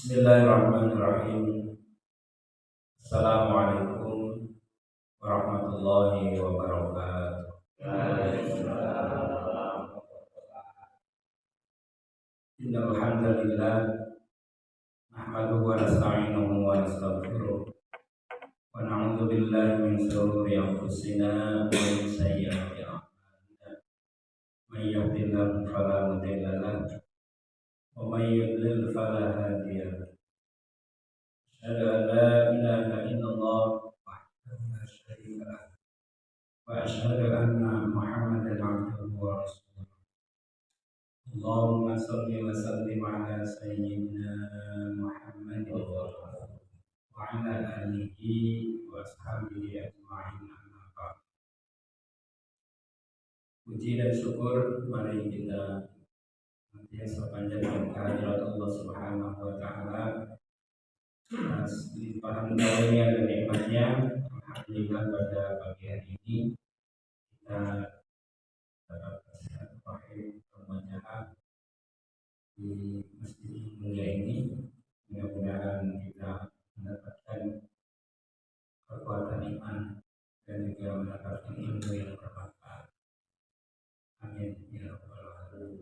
Bismillahirrahmanirrahim. Assalamualaikum warahmatullahi wabarakatuh. Innal hamdalillah nahmaduhu wa nasta'inuhu wa nastaghfiruh wa na'udzu billahi min shururi anfusina wa min sayyiati a'malina. May yahdihillahu fala mudilla lahu wa may yudlil fala hadiya lahu. Asyhadu an la ilaha illallah wahdahu la syarika lahu wa asyhadu anna Muhammadan abduhu wa rasuluh. Allahumma shalli wa sallim ala sayyidina Muhammad wa ala alihi wa ashabihi ajma'in, amma ba'd. Puji dan syukur mari kita senantiasa panjatkan kehadirat Allah Subhanahu wa taala atas limpahan karunia dan nikmatnya. Alhamdulillah pada pagi hari ini kita dapat bersilaturahmi berjamaah di masjid yang mulia ini. Mudah-mudahan kita mendapatkan kekuatan iman dan juga mendapatkan ilmu yang bermanfaat. Amin ya rabbal alamin.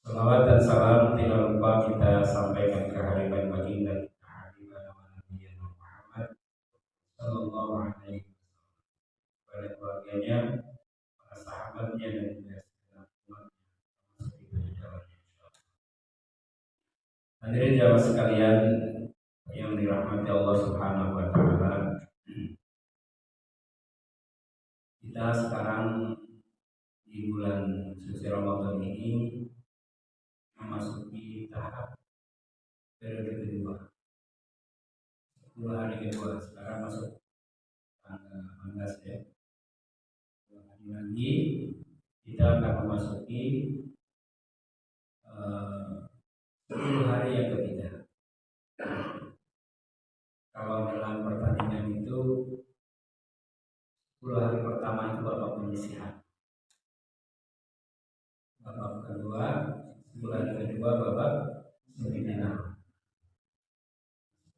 Salawat dan salam tidak lupa kita sampaikan ke hadirat baginda kita Habibana wa Nabiyana Muhammad sallallahu alaihi wasallam, kepada keluarganya, para sahabatnya dan juga segenap umatnya termasuk itu di dalamnya. Hadirin jamaah sekalian yang dirahmati Allah Subhanahu wa taala, kita sekarang di bulan suci Ramadan ini memasuki tahap periode kedua, 10 hari kedua. Sekarang masuk tanggal 18 ya. 2 hari lagi kita akan memasuki 10 hari yang ketiga. Kalau dalam pertandingan itu 10 hari pertama itu babak penyisihan, babak kedua 10 hari kedua babak semifinal,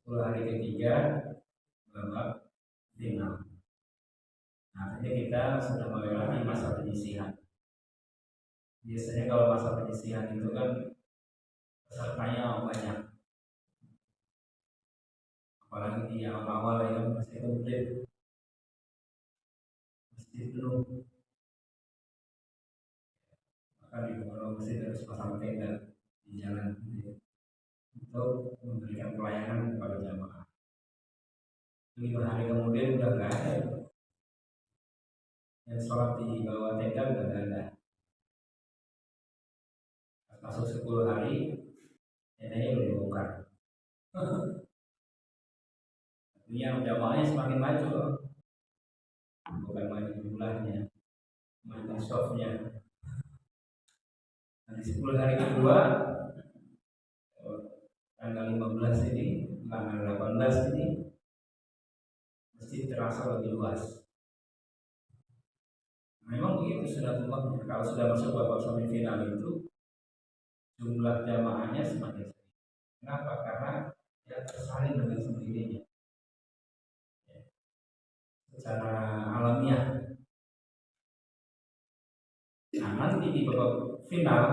10 hari ketiga babak final. Nah, ini kita sudah melewati masa penyisihan. Biasanya kalau masa penyisihan itu kan pesertanya banyak, apalagi di awal-awal ya, masih komplit, mesti penuh. Maka di kalau masih harus pasang tenda di jalan untuk memberikan pelayanan kepada jamaah. 5 hari kemudian udah nggak ada yang sholat di bawah tenda, udah nggak ada. Masuk 10 hari tendanya udah dibongkar. Artinya jamaahnya semakin maju loh, bukan maju jumlahnya, maju softnya. Nanti 10 hari kedua tanggal 15 ini, tanggal 18 ini mesti terasa lebih luas. Memang begitu sunatullah. Kalau sudah masuk babak semifinal itu jumlah jamaahnya semakin sedikit. Kenapa? Karena dia tersalin dengan sendirinya. Secara alamiah. Nah, nanti di babak final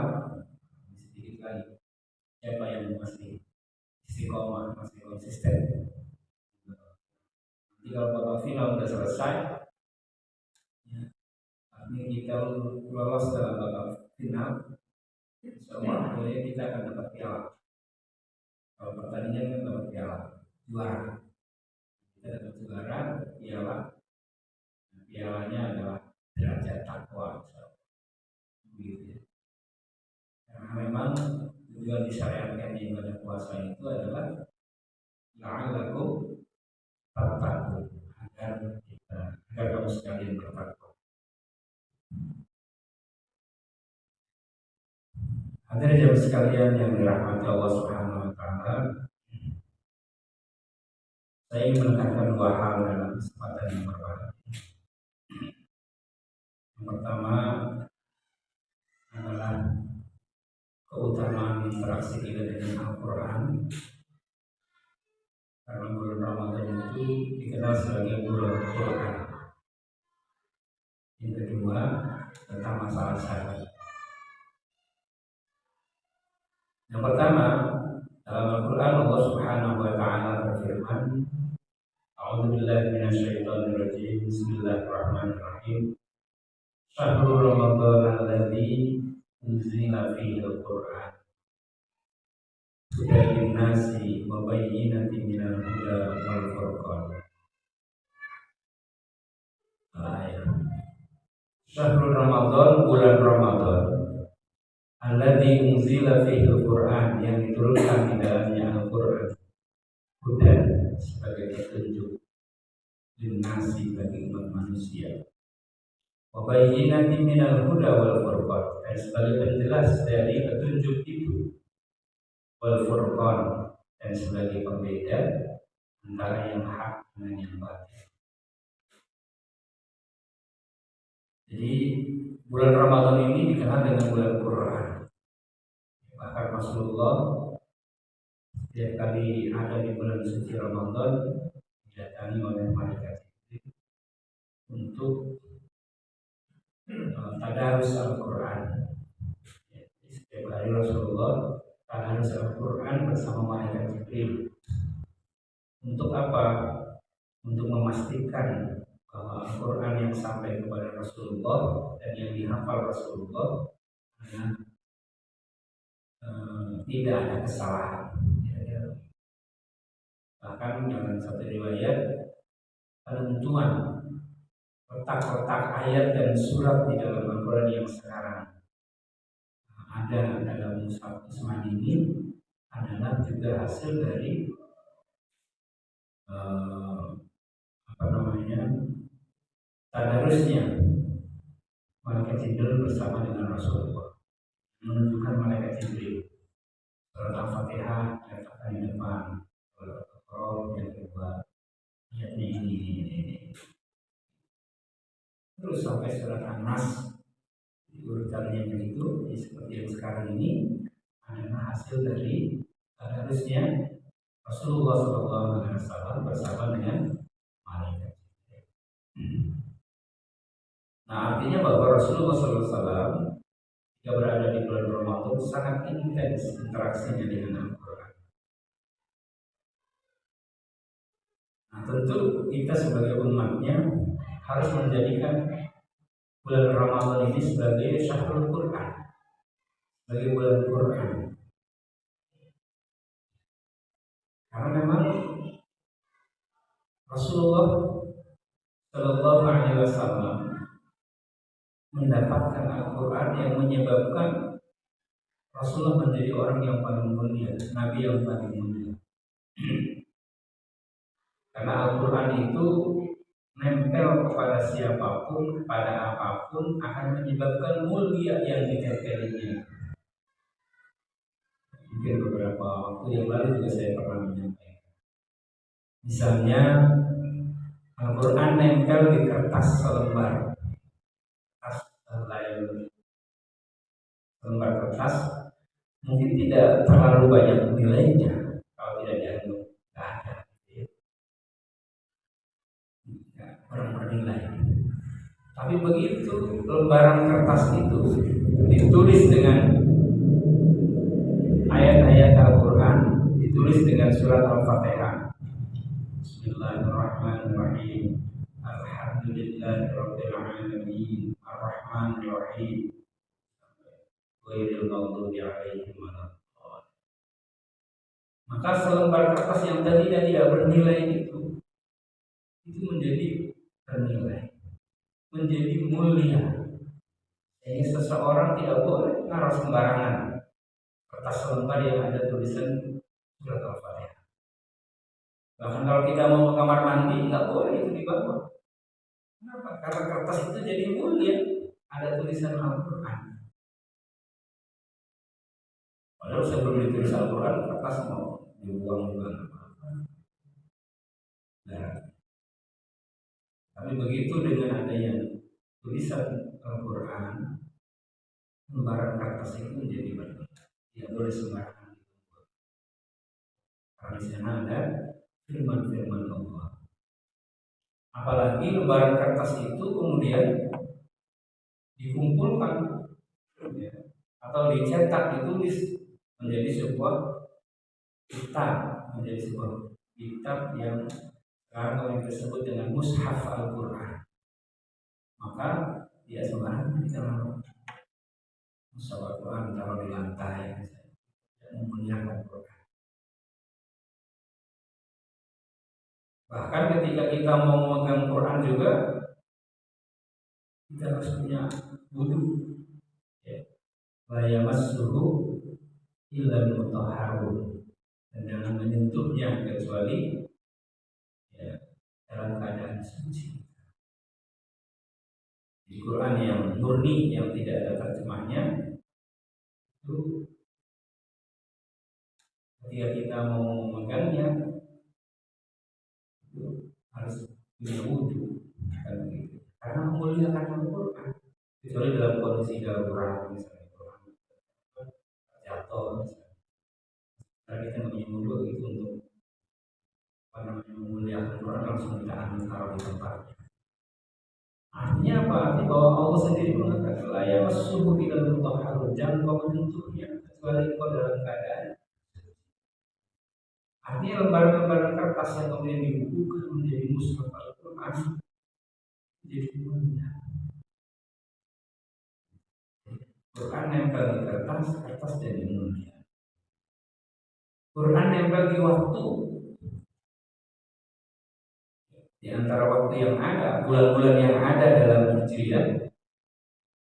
sedikit lagi siapa yang masih istiqomah, masih konsisten. Nanti kalau babak final sudah selesai, ya, artinya kita lolos dalam babak final, semua akhirnya kita akan dapat piala. Kalau pertandingan kan dapat piala juara, kita dapat juara, piala. Pialanya adalah derajat takwa, begitu ya. Karena memang tujuan disyariatkannya ibadah puasa itu adalah la'allakum tattaqun, agar kamu sekalian bertakwa. Hadirin jamaah sekalian yang dirahmati Allah Subhanahu wa taala, saya ingin menekankan 2 hal dalam kesempatan yang berbahagia. Yang pertama adalah keutamaan interaksi kita dengan Al-Quran karena bulan Ramadan itu dikenal sebagai bulan Quran. Yang kedua tentang masalah syahadat. Yang pertama, dalam Al-Quran Allah Subhanahu wa Ta'ala berfirman, A'udzu billahi minasyaitonir rajim. Bismillahirrahmanirrahim. Syahrul Ramadan alladzi unzila fihi al-Qur'an hudan lin-nasi wa bayyinatin minal huda wal furqan. Syahrul Ramadan, bulan Ramadan, alladzi unzila fihi al-Qur'an, yang diturunkan di dalamnya Al-Qur'an, hudan sebagai petunjuk, lin-nasi bagi umat manusia, wa bayyinatin minal huda wal furqan, dan sebagai penjelas dari petunjuk itu, wal furqan, dan sebagai pembeda antara yang hak dengan yang batil. Jadi bulan Ramadan ini dikenal dengan bulan Quran. Bahkan Rasulullah setiap kali ada di bulan suci Ramadan didatangi oleh malaikat Jibril untuk tadarus Al-Quran. Setiap hari Rasulullah tadarus Al-Quran bersama malaikat Jibril. Untuk apa? Untuk memastikan bahwa Al-Quran yang sampai kepada Rasulullah dan yang dihafal Rasulullah tidak ada kesalahan. Bahkan dalam satu riwayat penentuan letak-letak ayat dan surat di dalam Al-Quran yang sekarang ada dalam Mushaf Utsman ini adalah juga hasil dari tadarusnya malaikat Jibril bersama dengan Rasulullah, menunjukkan malaikat Jibril surat Al-Fatihah diletakkan di depan, surat Al-Qur'an yang kedua ayatnya ini. Terus sampai surat An-Nas urutannya begitu, seperti yang sekarang ini adalah hasil dari tadarusnya Rasulullah SAW bersama dengan malaikat. Nah, artinya bahwa Rasulullah SAW jika berada di bulan Ramadan sangat intens interaksinya dengan Al-Quran. Nah, tentu kita sebagai umatnya harus menjadikan bulan Ramadan ini sebagai syahrul Quran, sebagai bulan Quran. Karena memang Rasulullah Shallallahu Alaihi Wasallam mendapatkan Al-Quran yang menyebabkan Rasulullah menjadi orang yang paling mulia, Nabi yang paling mulia. Karena Al-Quran itu nempel kepada siapapun, kepada apapun, akan menyebabkan mulia yang ditempelinya. Mungkin beberapa waktu yang lalu juga saya pernah menyampaikan. Misalnya Al-Quran nempel di kertas selembar, lembar kertas mungkin tidak terlalu banyak nilainya kalau tidak dianggap nggak ada, kurang bernilai. Tapi begitu lembaran kertas itu ditulis dengan ayat-ayat Al-Quran, ditulis dengan surat Al-Fatihah, Bismillahirrahmanirrahim, Alhamdulillahirabbil alamin, Ar-Rahmanir-Rahim, maka selembar kertas yang tadinya tidak bernilai itu menjadi bernilai, menjadi mulia. Jadi seseorang tidak boleh naruh sembarangan kertas selembar yang ada tulisan surat Al-Fatihah. Bahkan kalau kita mau ke kamar mandi nggak boleh itu dibawa. Kenapa? Karena kertas itu jadi mulia, ada tulisan Al-Quran. Padahal sebelum ditulis Al-Quran, kertas mau dibuang juga. Nah, tapi begitu dengan adanya tulisan Al-Quran, lembaran kertas itu menjadi berbeda. Tidak boleh sembarangan. Karena di sana ada firman-firman Allah. Apalagi lembaran kertas itu kemudian dikumpulkan, ya, atau dicetak, ditulis menjadi sebuah kitab, menjadi sebuah kitab yang sekarang disebut dengan mushaf Al-Quran. Maka dia sembarangan ditaruh mushaf Al-Quran, taruh di lantai dan memuliakan Quran. Bahkan ketika kita mau memegang Quran juga kita harus punya wudu, ya. La yamassuhu illal mutahharun, dan jangan menyentuhnya kecuali, ya, dalam keadaan suci. Di Quran yang murni, yang tidak ada terjemahnya, itu ketika kita mau memegangnya itu harus punya wudu, kan begitu. Karena memuliakan Al-Quran, kecuali dalam kondisi darurat, misalnya Quran jatuh, misalnya. Karena kita punya wudu itu untuk memuliakan Quran, langsung kita ambil taruh di tempatnya. Artinya apa? Artinya bahwa Allah sendiri mengatakan la yamassuhu illal mutahharun, jangan kau menyentuhnya kecuali kau dalam keadaan. Artinya lembaran-lembaran kertas yang kemudian dibukukan menjadi mushaf Al-Quran jadi mulia. Quran nempel di kertas, kertas jadi mulia. Quran nempel di waktu. Di antara waktu yang ada, bulan-bulan yang ada dalam Hijriah,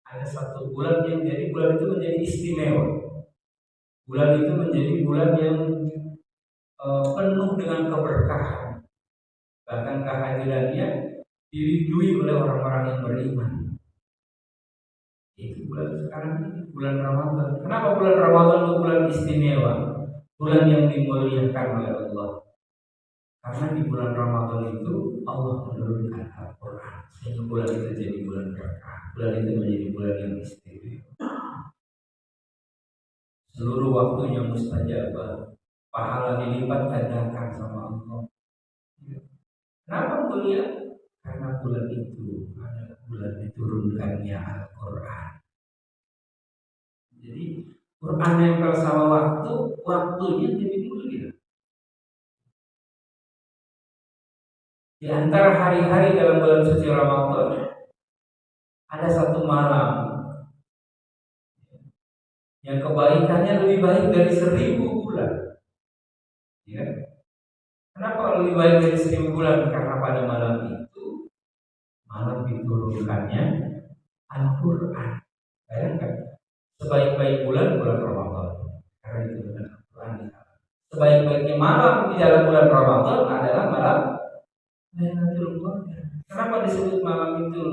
ada satu bulan yang jadi bulan itu menjadi istimewa. Bulan itu menjadi bulan yang penuh dengan keberkahan. Bahkan kehadirannya diridui oleh orang-orang yang beriman. Itu bulan sekarang ini, bulan Ramadan. Kenapa bulan Ramadan itu bulan istimewa? Bulan yang dimuliakan oleh Allah. Karena di bulan Ramadan itu Allah menurunkan Al-Quran, sehingga bulan itu jadi bulan berkah. Bulan itu menjadi bulan yang istimewa. Seluruh waktunya mustajabah, pahala dilipat gandakan sama Allah. Kenapa mulia? Karena bulan itu adalah bulan diturunkannya Al-Quran. Jadi Quran nempel sama waktu, waktunya jadi mulia. Di antara hari-hari dalam bulan suci Ramadan ada satu malam yang kebaikannya lebih baik dari 1000 bulan. Ya. Kenapa lebih baik dari 1000 bulan? Karena pada malam itu malam diturunkannya Al-Quran. Bayangkan, sebaik-baik bulan Ramadan. Karena itu bulan Al-Quran. Sebaik-baiknya malam di dalam bulan Ramadan adalah malam Lailatul Qadar. Kenapa disebut malam itu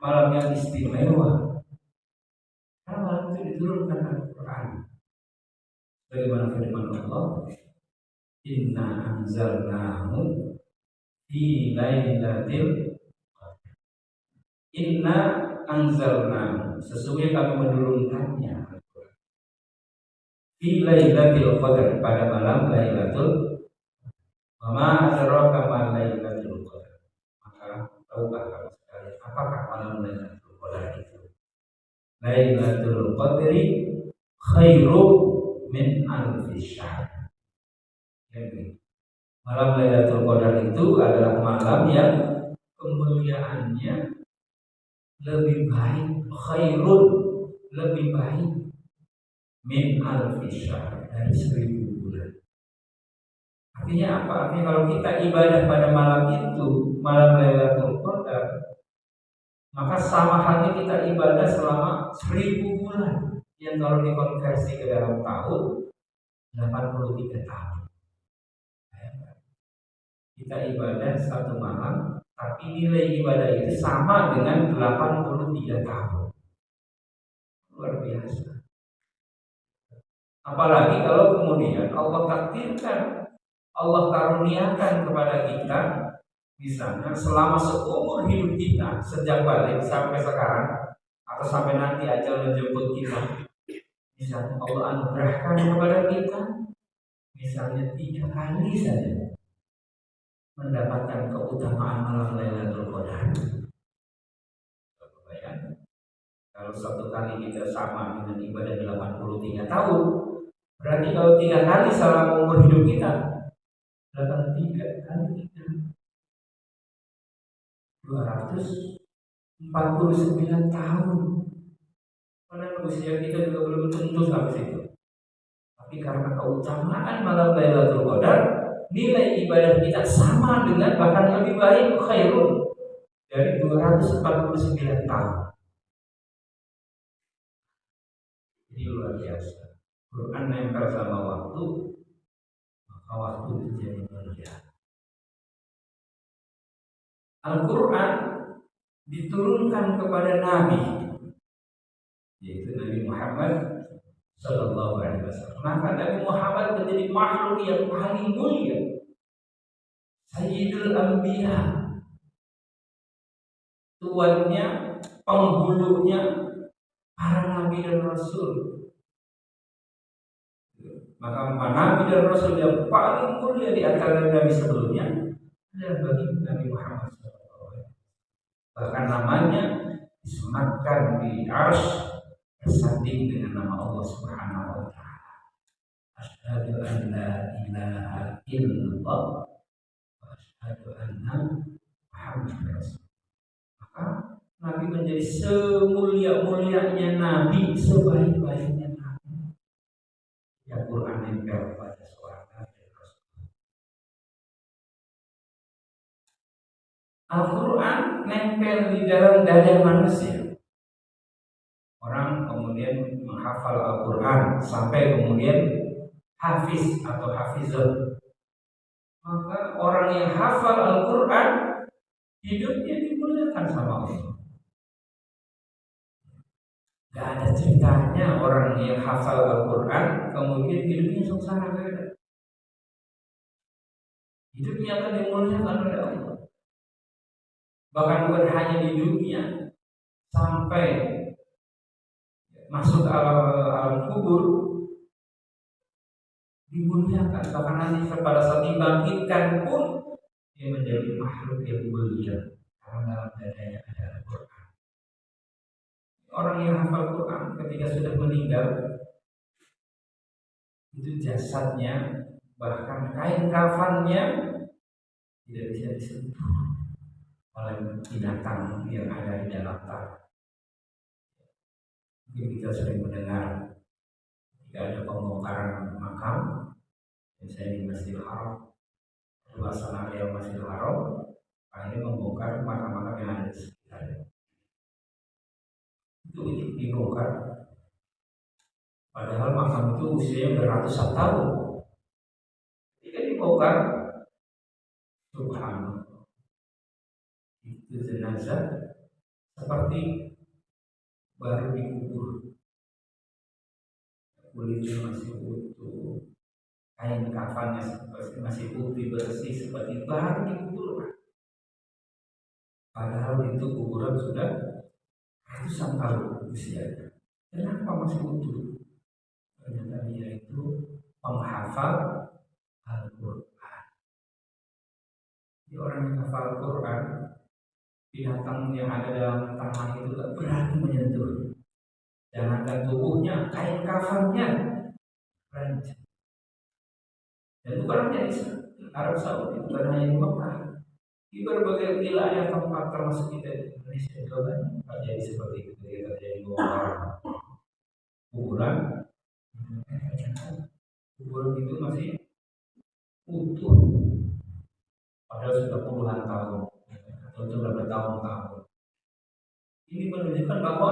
malam yang istimewa? Karena malam itu diturunkan Al-Quran. Bagaimana firman Allah? Inna anzalnahu fi lailatul qadar. Inna anzalnahu, sesungguhnya kami menurunkannya fi lailatul qadar, pada malam Lailatul. Mama adraka ma Lailatul Qadar. Maka tahukah kamu sekalian apakah malam Lailatul Qadar itu? Lailatul Qadri khairu min alfi syahr. Malam Lailatul Qadar itu adalah malam yang kemuliaannya lebih baik, khairun, lebih baik min alfi syahr, dari 1000 bulan. Artinya apa? Artinya kalau kita ibadah pada malam itu, malam Lailatul Qadar, maka sama halnya kita ibadah selama 1000 bulan, yang kalau dikonversi ke dalam tahun 83 tahun. Kita ibadah satu malam, tapi nilai ibadah itu sama dengan 83 tahun. Luar biasa. Apalagi kalau kemudian Allah takdirkan, Allah karuniakan kepada kita, misalnya selama seumur hidup kita, sejak balik sampai sekarang, atau sampai nanti ajal menjemput kita, misalnya Allah anugerahkan kepada kita, misalnya 3 kali saja mendapatkan keutamaan malam Lailatul Qadar. Bayangkan, kalau satu kali kita sama dengan ibadah 83 tahun, berarti kalau 3 kali selama umur hidup kita, 83 kali 249 tahun. Padahal usia kita juga belum tentu sampai situ. Tapi karena keutamaan malam Lailatul Qadar, nilai ibadah kita sama dengan bahkan lebih baik khairun dari 249 tahun. Jadi luar biasa. Quran nempel sama waktu, maka waktu itu jadi mulia. Al-Quran diturunkan kepada Nabi, yaitu Nabi Muhammad Sallallahu Alaihi Wasallam. Maka Nabi Muhammad menjadi makhluk yang paling mulia, Sayyidul Anbiya, tuannya, penghulunya para nabi dan rasul. Maka nabi dan rasul yang paling mulia di antara nabi sebelumnya adalah bagi Nabi Muhammad SAW. Bahkan namanya disematkan di arsy bersanding dengan nama Allah Subhanahu wa taala. Asyhadu an la ilaha illallah wa asyhadu anna Muhammadar Rasul. Maka Nabi menjadi semulia-mulianya Nabi, sebaik-baiknya Nabi. Yang Quran nempel pada seorang Nabi dan Rasul. Al-Quran nempel di dalam dada manusia. Orang kemudian menghafal Al-Quran sampai kemudian hafiz atau hafizun. Maka orang yang hafal Al-Quran hidupnya dimuliakan sama Allah. Gak ada ceritanya orang yang hafal Al-Quran kemudian hidupnya sengsara. Hidupnya akan dimuliakan oleh Allah. Bahkan bukan hanya di dunia, sampai masuk alam kubur dimuliakan. Bahkan nanti pada saat dibangkitkan pun dia menjadi makhluk yang mulia karena dalam dadanya ada Al-Quran. Orang yang hafal Quran ketika sudah meninggal, itu jasadnya bahkan kain kafannya tidak bisa disentuh oleh binatang yang ada di dalam tanah. Mungkin kita sering mendengar jika ada pembongkaran makam, misalnya di Masjidil Haram, suasana area Masjidil Haram, akhirnya membongkar makam-makam yang ada di sekitarnya. Itu dibongkar. Padahal makam itu usianya beratusan tahun. Jika dibongkar, subhanallah, itu jenazah seperti baru dikubur, kulitnya masih utuh, kain kafannya seperti masih putih bersih seperti baru dikubur. Padahal itu kuburan sudah ratusan tahun usianya. Kenapa masih utuh? Ternyata dia itu penghafal Al-Quran. Di orang yang hafal Al-Quran, binatang yang ada dalam tanah itu tak berani menyentuh. Jangankan tubuhnya, kain kafannya rancang. Dan bukan hanya di Arab Saudi, bukan hanya di Mekah, di berbagai wilayah tempat termasuk kita di Indonesia juga banyak terjadi seperti itu. Terjadi kuburan, kuburan itu masih utuh, padahal sudah puluhan tahun atau sudah bertahun-tahun. Ini menunjukkan bahwa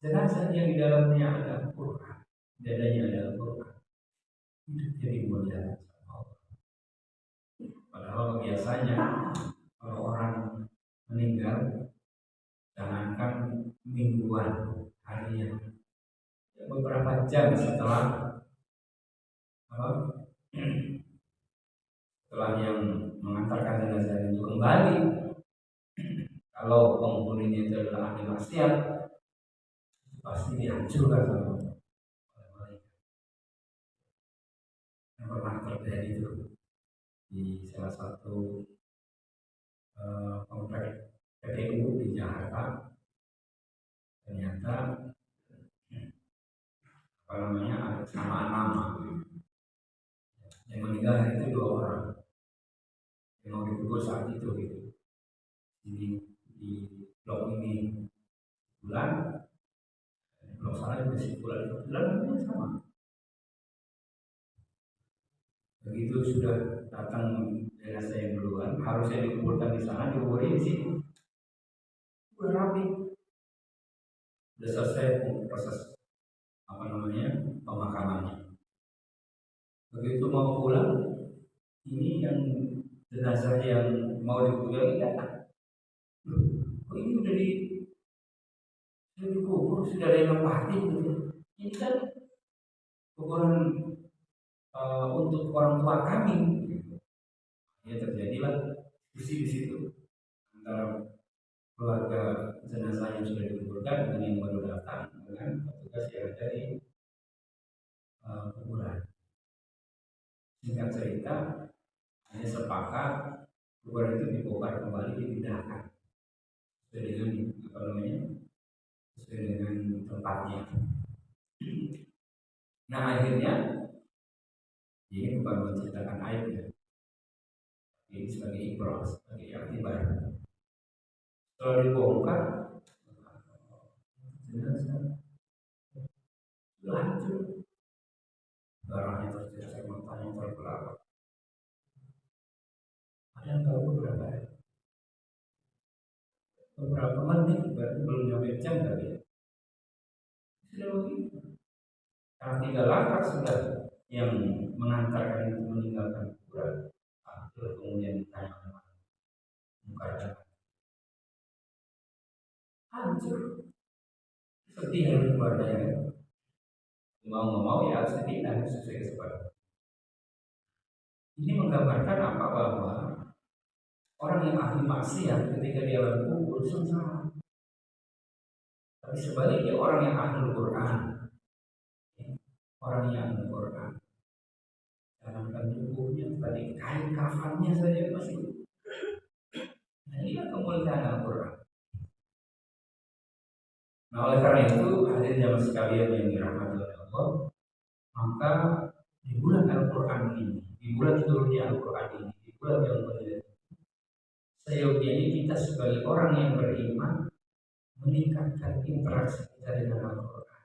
jenazah yang di dalamnya ada Al-Quran, dadanya ada Al-Quran, itu jadi mulia. Padahal biasanya kalau orang meninggal, jangankan mingguan, harian, beberapa jam setelah yang mengantarkan jenazah itu kembali, kalau penghuninya itu adalah ahli maksiat, pasti dihancurkan sama mereka. Yang pernah terjadi itu di salah satu komplek PPU di Jakarta. Ternyata apa namanya ada kesamaan nama. Yang meninggal itu 2 orang yang mau dikubur saat itu gitu. Di blok ini bulan, blok sana juga bulan namanya sama. Begitu sudah datang jenazah yang duluan, harusnya dikuburkan di sana, dikuburin di situ. Udah rapi, udah selesai proses apa namanya pemakamannya. Begitu mau pulang, ini yang jenazah yang mau dikubur ini datang. Oh ini udah dikubur, sudah ada yang mati gitu. Ini kan kuburan untuk orang tua kami. Ya terjadilah diskusi di situ antara keluarga jenazah yang sudah dikuburkan dengan yang baru datang dengan petugas yang ada di kuburan. Singkat cerita, hanya sepakat kuburan itu dibongkar kembali, dipindahkan sesuai dengan apa namanya, sesuai dengan tempatnya. Nah akhirnya ini bukan menceritakan aib ya, ini sebagai ibrah, sebagai akibat. Setelah dibongkar, jenazah sudah hancur, barangnya tercecer, matanya terbelalak. Ada yang tahu beberapa menit, berarti belum nyampe jam kali ya. Sudah begitu. Karena 3 langkah sudah yang mengantarkan itu meninggalkan kuburan. Kemudian ditanya muka hancur. Sedih yang keluarganya. Mau nggak mau ya harus dipindah sesuai kesepakatan. Ini menggambarkan apa, bahwa orang yang ahli maksiat ketika dia dalam kubur sengsara. Tapi sebaliknya orang yang ahli Quran, orang yang ahli Quran, jangankan tubuhnya, tadi kain kafannya saja masih. Nah ini kan kemuliaan Al-Quran. Nah oleh karena itu hadirin jamaah sekalian yang dirahmati oleh Allah, maka di bulan Al-Quran ini, di bulan turunnya Al-Quran ini, di bulan yang mulia, seyogianya kita sebagai orang yang beriman meningkatkan interaksi kita dengan Al-Quran.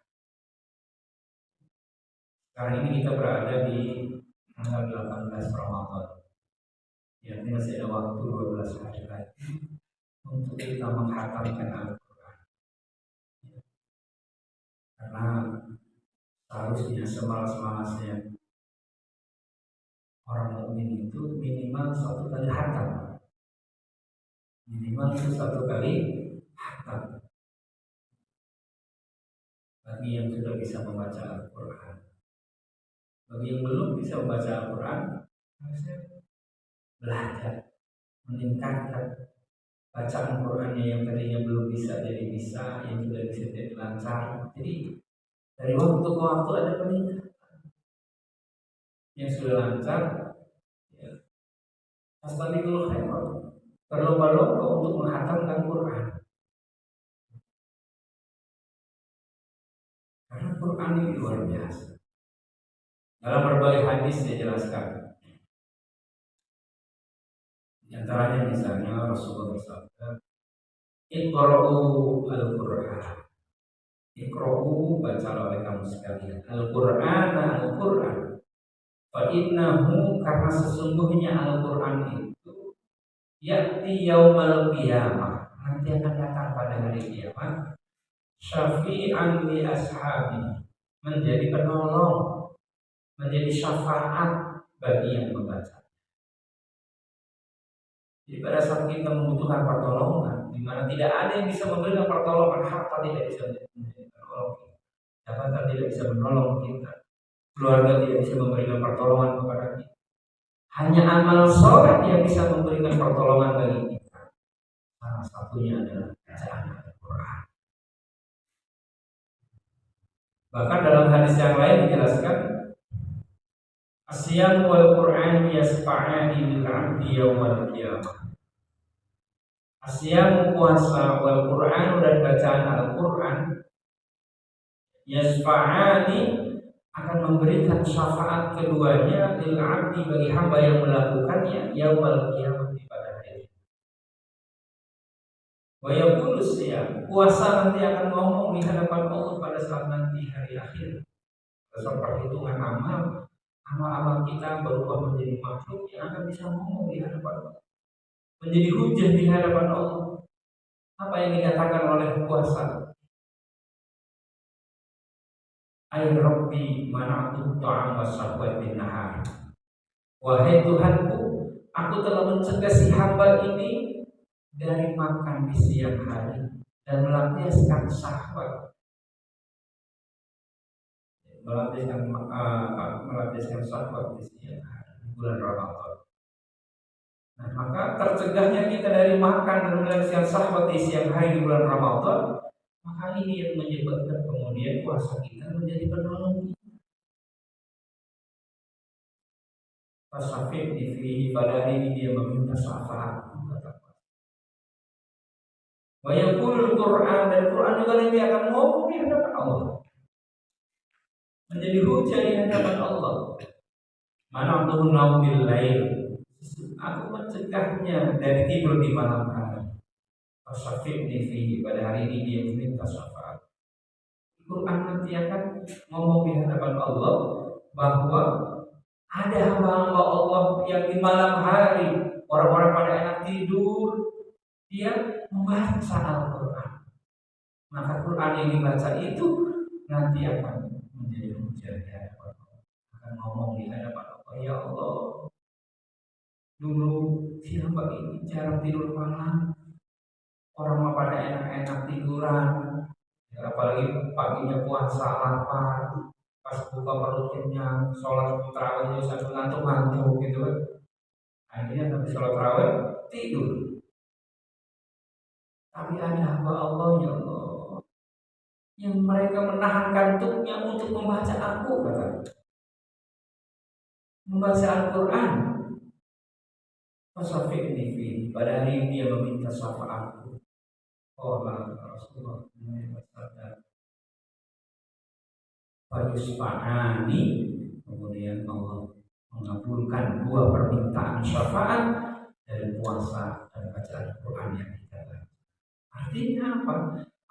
Sekarang ini kita berada di tanggal 18 Ramadan. Ya, masih ada waktu 12 hari lagi untuk kita menghatamkan Al-Quran. Karena seharusnya semalas-malasnya orang mukmin itu minimal 1 kali hatam. Minimal 1 kali hatam. Bagi yang sudah bisa membaca Al-Quran. Bagi yang belum bisa membaca Al-Quran, harusnya belajar, meningkatkan bacaan Qurannya yang tadinya belum bisa jadi bisa, yang sudah bisa jadi lancar. Jadi dari waktu ke waktu ada peningkatan. Yang sudah lancar, ya, astagfirullah khairan, berlomba-lomba untuk menghatamkan Quran. Karena Quran ini luar biasa. Dalam berbagai hadis dijelaskan. Di antaranya misalnya Rasulullah bersabda, "Iqra'u al-Qur'an." Iqra'u, bacalah oleh kamu sekalian Al-Qur'an, Al-Qur'an. Fa innahu, karena sesungguhnya Al-Qur'an itu ya'ti yaumal qiyamah, nanti akan datang pada hari kiamat, syafi'an li ashabi, menjadi penolong, menjadi syafaat bagi yang membaca. Jadi pada saat kita membutuhkan pertolongan, di mana tidak ada yang bisa memberikan pertolongan, harta tidak bisa menolong kita, jabatan tidak bisa menolong kita, keluarga tidak bisa memberikan pertolongan kepada kita. Hanya amal soleh yang bisa memberikan pertolongan bagi kita. Salah satunya adalah bacaan Al-Quran. Bahkan dalam hadis yang lain dijelaskan, Asyam wal Qur'an yasfa'ani lil 'abdi yaumal qiyamah. Asyamu puasa wal Qur'an dan bacaan Al-Qur'an yasfa'ani akan memberikan syafaat keduanya lil abdi bagi hamba yang melakukannya yaumal qiyamah pada hari. Wa yaqulu siyam, puasa nanti akan ngomong di hadapan Allah pada saat nanti hari akhir. Besok perhitungan amal kita berubah menjadi makhluk yang akan bisa ngomong di hadapan Allah, menjadi hujah di hadapan Allah. Apa yang dikatakan oleh puasa? Ay Rabbi mana'tu ta'am wa syahwat bin nahar. Wahai Tuhanku, aku telah mencegah si hamba ini dari makan di siang hari dan melampiaskan syahwat, melampiaskan syahwat di siang hari di bulan Ramadan. Nah, maka tercegahnya kita dari makan dan melampiaskan syahwat di siang hari di bulan Ramadan, maka ini yang menyebabkan kemudian puasa kita menjadi penolong. Pasafid di pada hari ini dia meminta syafaat. Wa yaqulul Qur'an, dan Quran juga nanti akan ngomong di hadapan Allah, menjadi hujah di hadapan Allah. Mana'tuhu naumil lail, aku mencegahnya dari tidur di malam hari. Pasafid di pada hari ini dia meminta syafaat. Quran nanti akan ngomong di hadapan Allah bahwa ada hamba-hamba Allah yang di malam hari, orang-orang pada enak tidur, dia membaca Al-Quran. Maka Quran yang dibaca itu nanti akan menjadi hujah di hadapan Allah, akan ngomong di hadapan Allah, ya Allah, dulu si hamba ini jarang tidur malam, orang pada enak-enak tiduran, ya, apalagi paginya puasa lapar, pas buka perut kenyang, sholat tarawih sampai ngantuk-ngantuk gitu kan. Akhirnya habis sholat tarawih tidur. Tapi ada hamba Allah, ya Allah, yang mereka menahan kantuknya untuk membaca aku, kata, membaca Al-Quran. Pasafik ini pada hari ini dia meminta syafaatku. Allah Rasulullah bersabda, Fayusfa'ani, kemudian Allah mengabulkan dua permintaan syafaat dari puasa dan bacaan Al-Quran yang kita baca. Artinya apa?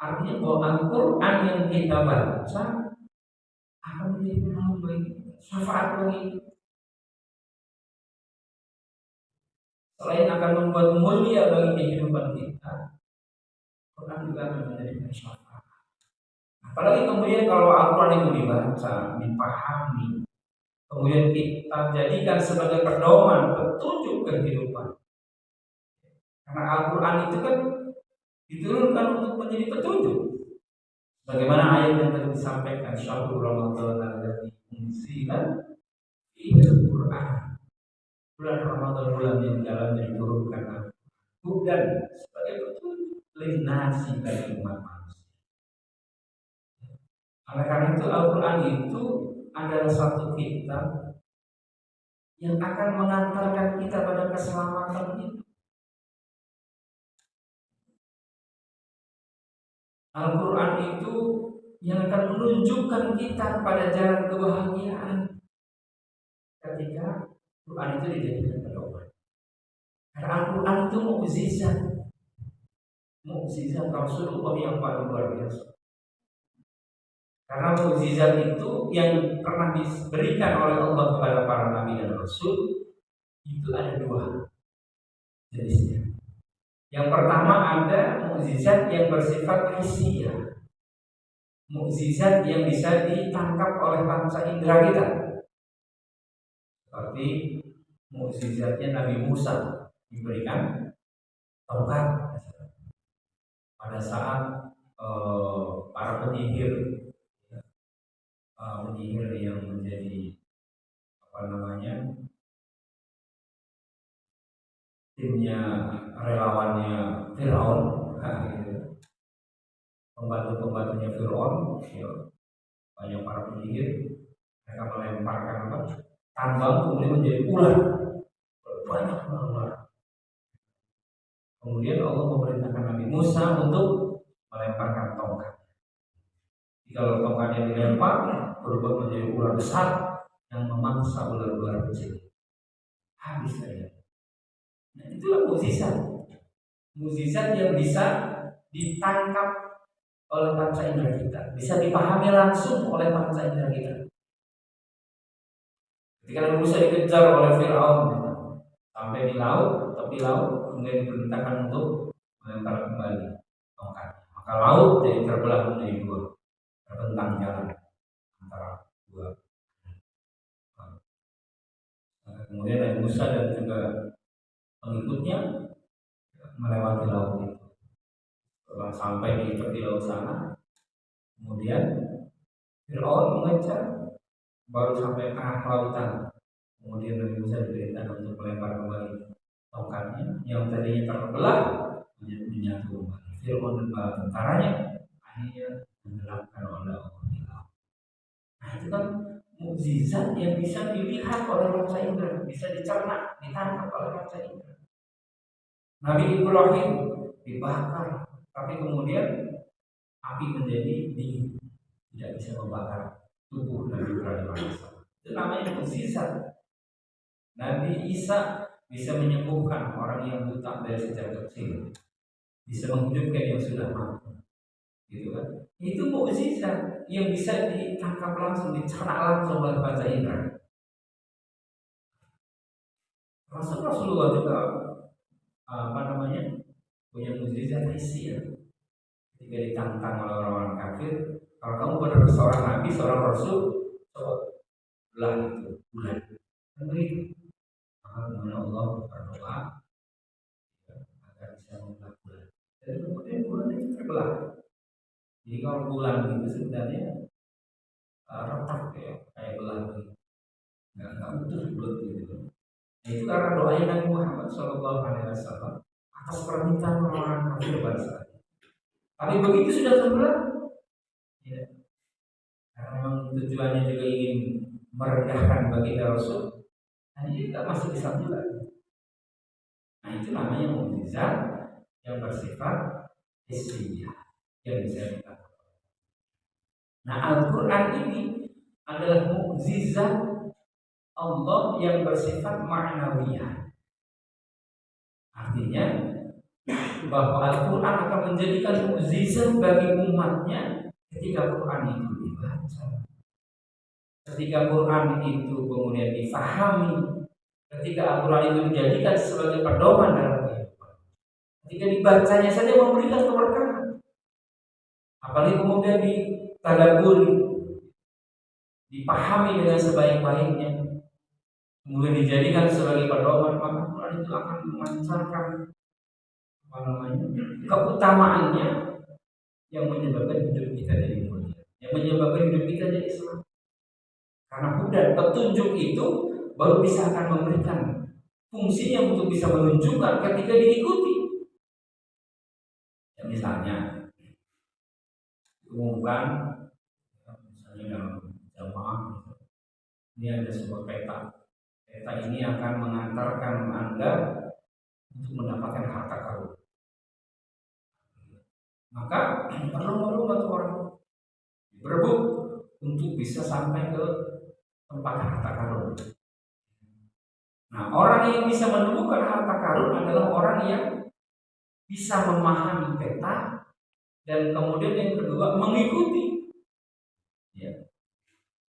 Artinya bahwa Al-Quran yang kita baca akan menjadi penolong bagi syafaat bagi, selain akan membuat mulia bagi kehidupan kita, Quran juga akan menjadi syafaat. Apalagi kemudian kalau Al-Quran itu dibaca, dipahami, kemudian kita jadikan sebagai pedoman, petunjuk kehidupan. Karena Al-Quran itu kan diturunkan untuk menjadi petunjuk. Bagaimana ayat yang tadi disampaikan, Syahrul Ramadan alladzi unzila fihi al-Quran. Bulan Ramadan, bulan yang dalamnya diturunkan Al-Quran sebagai petunjuk linnasi bagi umat manusia. Oleh karena itu Al-Quran itu adalah satu kitab yang akan mengantarkan kita pada keselamatan itu. Al-Quran itu yang akan menunjukkan kita pada jalan kebahagiaan ketika Quran itu dijadikan pedoman. Karena Al-Quran itu mukjizat Rasulullah yang paling luar biasa. Karena mukjizat itu yang pernah diberikan oleh Allah kepada para nabi dan rasul itu ada dua jenisnya. Yang pertama ada mukjizat yang bersifat hissiyah, mukjizat yang bisa ditangkap oleh panca indera kita, seperti mukjizatnya Nabi Musa diberikan Taurat pada saat para penyihir yang menjadi timnya relawannya Firaun, pembantunya Firaun, banyak para penyihir, mereka melemparkan tambang kemudian menjadi ular, banyak ular. Kemudian Allah memerintahkan Nabi Musa untuk melemparkan tongkat. Kalau tongkatnya dilempar, berubah menjadi ular besar yang memangsa ular-ular kecil. Habis saja. Nah, itulah mukjizat. Mukjizat yang bisa ditangkap oleh panca indera kita, bisa dipahami langsung oleh panca indera kita. Ketika Nabi Musa dikejar oleh Fir'aun sampai di laut, tepi laut, kemudian diperintahkan untuk melempar kembali tongkat. Maka laut jadi terbelah menjadi dua, terbentang jalan antara dua. Kemudian Nabi Musa dan juga pengikutnya melewati laut itu. Setelah sampai di tepi laut sana, kemudian Fir'aun mengejar, baru sampai tengah lautan. Kemudian Nabi Musa diperintahkan untuk melempar kembali tongkatnya yang tadinya terbelah menjadi menyatu kembali. Fir'aun dan bala tentaranya akhirnya tenggelamkan oleh Allah. Nah, itu kan mukjizat yang bisa dilihat oleh panca indera, bisa dicerna, ditangkap oleh panca indera. Nabi Ibrahim dibakar, tapi kemudian api menjadi dingin, tidak bisa membakar tubuh Nabi Ibrahim alaihissalam. Itu namanya mukjizat. Nabi Isa bisa menyembuhkan orang yang buta dari sejak kecil, bisa menghidupkan yang sudah mati, gitu kan? Itu mukjizat yang bisa ditangkap langsung, dicerna langsung oleh panca indera. Rasulullah juga punya mukjizat hissi ya. Ketika ditantang oleh orang-orang kafir, kalau kamu benar seorang nabi, seorang rasul, coba belah itu bulan. Kan begitu. Maka kemudian Allah berdoa agar bisa membelah bulan. Dan kemudian bulan itu terbelah. Jadi kalau bulan itu sebenarnya retak ya, kayak belah gitu. Nggak utuh bulat gitu. Nah, itu karena doanya Nabi Muhammad SAW atas permintaan orang-orang kafir bangsa. Tapi begitu sudah terbelah, ya, karena memang tujuannya juga ingin merendahkan baginda Rasul, nah ini tidak masuk Islam juga. Nah itu namanya mukjizat yang bersifat hissiyah yang bisa kita. Nah Al-Quran ini adalah mukjizat Allah yang bersifat ma'nawiyah. Artinya bahwa Al-Quran akan menjadikan mukjizat bagi umatnya ketika Quran itu dibaca, ketika Quran itu kemudian difahami, ketika Al-Quran itu dijadikan sebagai pedoman dalam kehidupan, ketika dibacanya saja memberikan keberkahan, apalagi kemudian ditadaburi, dipahami dengan sebaik-baiknya, kemudian dijadikan sebagai pedoman, maka Quran itu akan memancarkan keutamaannya yang menyebabkan hidup kita jadi mulia, yang menyebabkan hidup kita jadi selamat. Karena hudan petunjuk itu baru bisa akan memberikan fungsinya untuk bisa menunjukkan ketika diikuti. Ya, misalnya diumumkan, misalnya dalam jamaah, ini ada sebuah peta. Peta ini akan mengantarkan Anda untuk mendapatkan harta karun. Maka berlomba-lomba tuh orang berebut untuk bisa sampai ke tempat harta karun. Nah, orang yang bisa menemukan harta karun adalah orang yang bisa memahami peta dan kemudian yang kedua mengikuti, ya,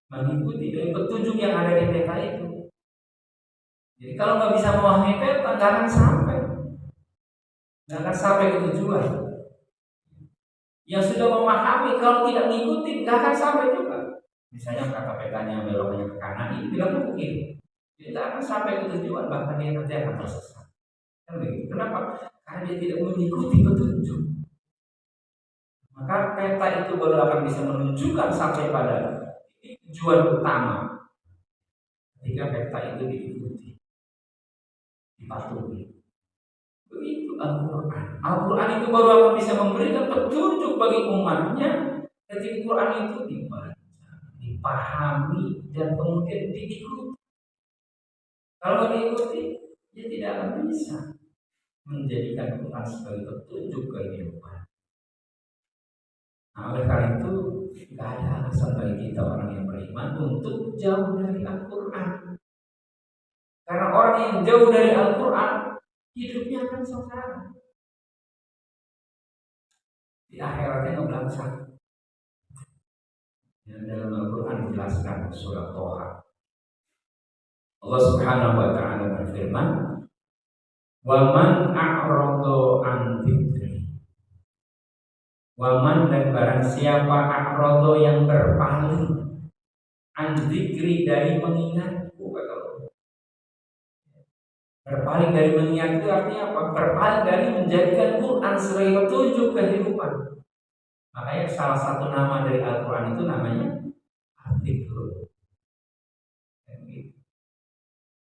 mengikuti dari petunjuk yang ada di peta itu. Jadi kalau nggak bisa memahami peta, nggak akan sampai ke tujuan. Yang sudah memahami kalau tidak mengikuti nggak akan sampai juga. Misalnya kata petanya beloknya ke kanan, ini bilangnya ke kiri. Dia tidak akan sampai ke tujuan, bahkan dia nanti akan tersesat. Kan begitu. Kenapa? Karena dia tidak mengikuti petunjuk. Maka peta itu baru akan bisa menunjukkan sampai pada tujuan utama ketika peta itu diikuti, dipatuhi. Begitu Al-Quran. Al-Quran itu baru akan bisa memberikan petunjuk bagi umatnya ketika Quran itu dibaca, dipahami, dan kemudian diikuti. Kalau diikuti, dia tidak akan bisa. menjadikan Quran sebagai petunjuk kehidupan. Nah, oleh karena itu tidak ada alasan bagi kita orang yang beriman untuk jauh dari Al-Quran. Karena orang yang jauh dari Al-Quran hidupnya akan sengsara. Di akhiratnya ngeblangsang. Yang dalam Al-Quran dijelaskan surat Toha. Allah Subhanahu wa taala berfirman, "Wa man a'rada an dzikri." Waman dan barang siapa a'rada yang berpaling an dzikri dari mengingatku, kata Allah. Berpaling dari mengingat itu artinya apa? Berpaling dari menjadikan Quran sebagai petunjuk kehidupan. Makanya salah satu nama dari Al-Quran itu namanya Al-Dzikr.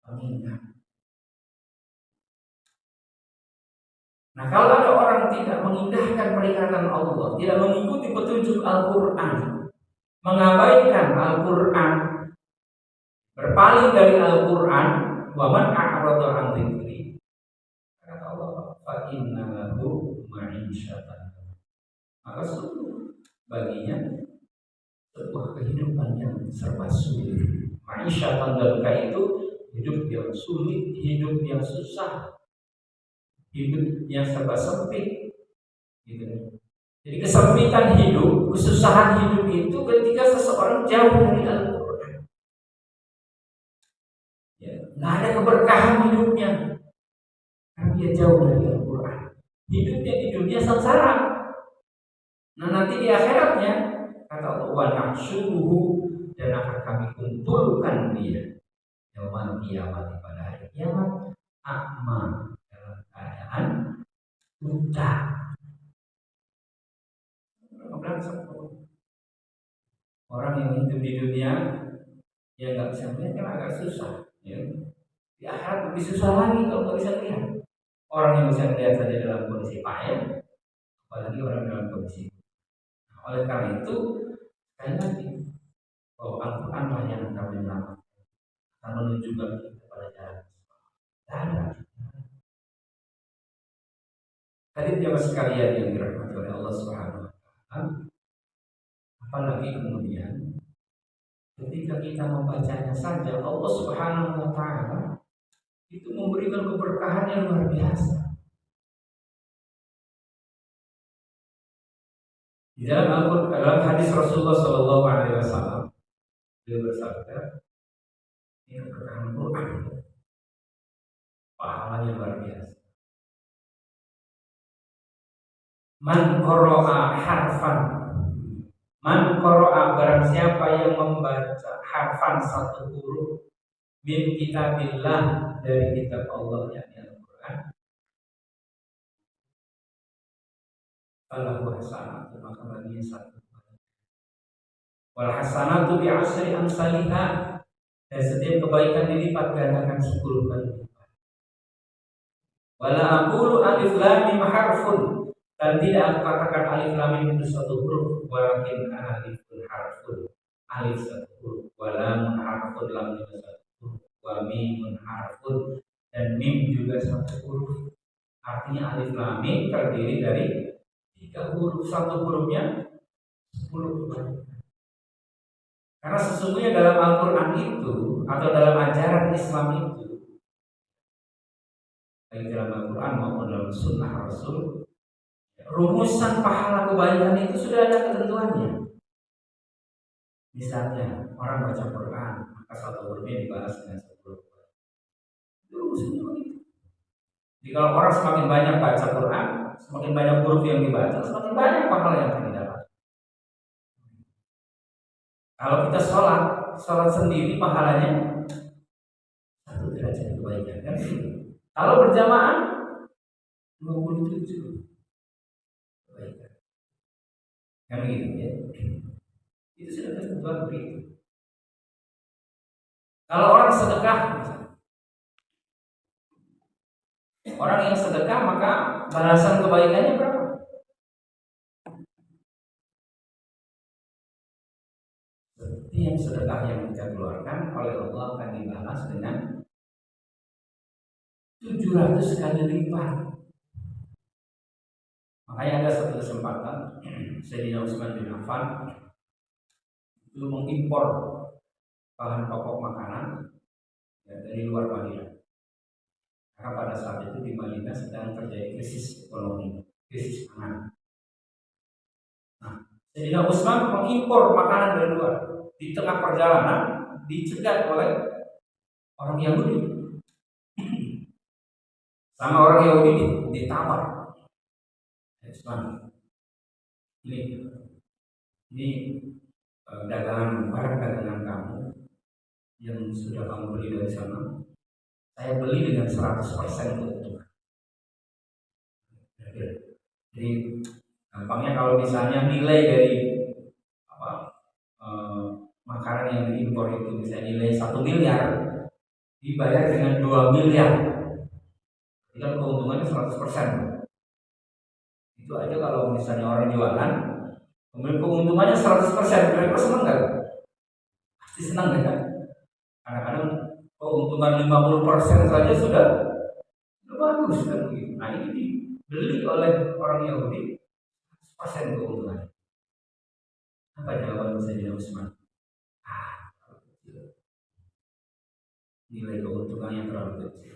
Mengingat. Nah, kalau ada orang tidak mengindahkan peringatan Allah, tidak mengikuti petunjuk Al-Quran, mengabaikan Al-Quran, berpaling dari Al-Quran, wa man a'rada an dzikri, kata Allah, fa inna lahu ma'isyatan. Maka sungguh baginya sebuah kehidupan yang serba sulit. Ma'isyatan dalika itu hidup yang sulit, hidup yang susah, hidup yang serba sempit, gitu. Jadi kesempitan hidup, kesusahan hidup itu ketika seseorang jauh dari Al-Quran. Ya, nggak ada keberkahan hidupnya karena dia jauh dari Al-Quran. Hidupnya di dunia sengsara. Nah, nanti di akhiratnya kata Allah, wa nahsyuruhu, dan akan kami kumpulkan dia yaumul kiamat, pada hari kiamat, a'ma, dalam keadaan buta. Orang yang hidup di dunia ya nggak bisa melihat kan agak susah, ya. Di akhirat lebih susah lagi kalau nggak bisa lihat. Orang yang bisa melihat saja dalam kondisi payah, apalagi orang dalam kondisi. Nah, oleh karena itu sekali lagi bahwa Al-Quran lah yang akan menyelamatkan, akan menunjukkan kita kepada jalan. Ada. Tadi jamaah sekalian yang dirahmati oleh Allah Subhanahu wa taala, apalagi kemudian ketika kita membacanya saja, Allah Subhanahu wa taala itu memberikan keberkahan yang luar biasa. Di dalam Al-Quran, dalam hadis Rasulullah Shallallahu Alaihi Wasallam, dia bersabda, ini keberkahan Quran, pahalanya luar biasa. Man qara'a harfan, man qara'a, barang siapa yang membaca harfan, satu huruf, min kitabillah, dari kitab Allah yang Al-Quran, falahu hasanatu, maka baginya satu. Wal hasanatu bi asyri amsalihha, dan setiap kebaikan dilipat gandakan 10 kali lipat. Wala aqulu alif lam mim harfun, dan tidak aku katakan alif lam mim itu satu huruf, walakin alifun harfun, alif satu huruf, wa lam harfun, lam juga satu huruf, wa mim harfun, dan mim juga satu huruf. Artinya alif lam mim terdiri dari 3 huruf, satu hurufnya 10 kebaikan. Karena sesungguhnya dalam Al-Quran itu, atau dalam ajaran Islam itu, baik dalam Al-Quran maupun dalam Sunnah Rasul, rumusan pahala kebaikan itu sudah ada ketentuannya. Misalnya orang baca Quran, maka satu hurufnya dibalas dengan 10 kebaikan. Itu rumusnya begitu. Jadi kalau orang semakin banyak baca Quran, semakin banyak huruf yang dibaca, semakin banyak pahala yang akan didapat. Kalau kita sholat sendiri pahalanya 1 derajat kebaikan, kan? Kalau berjamaah 27 kebaikan, kan begitu ya? Itu sudah ketentuan begitu. Kalau orang sedekah, orang yang sedekah maka balasan kebaikannya berapa? Setiap sedekah yang kita keluarkan oleh Allah akan dibalas dengan 700 kali lipat. Makanya ada satu kesempatan Sayyidina Utsman bin Affan itu mengimpor bahan pokok makanan ya, dari luar Madinah. Karena pada saat itu di Madinah sedang terjadi krisis ekonomi, krisis pangan. Nah, Sayyidina Utsman mengimpor makanan dari luar. Di tengah perjalanan dicegat oleh orang Yahudi. Sama orang Yahudi ditawar. Utsman, ini barang dagangan kamu yang sudah kamu beli dari sana, saya beli dengan 100% keuntungan. Jadi gampangnya kalau misalnya nilai dari makanan yang diimpor itu bisa nilai 1 miliar, dibayar dengan 2 miliar, itu kan keuntungannya 100%. Itu aja kalau misalnya orang jualan, kemudian keuntungannya 100%, mereka senang nggak? Pasti senang ya kan? Kadang-kadang keuntungan 50% saja sudah bagus kan begitu. Nah ini dibeli oleh orang Yahudi 100% keuntungan. Apa jawaban Sayyidina Utsman? Nilai keuntungannya terlalu kecil.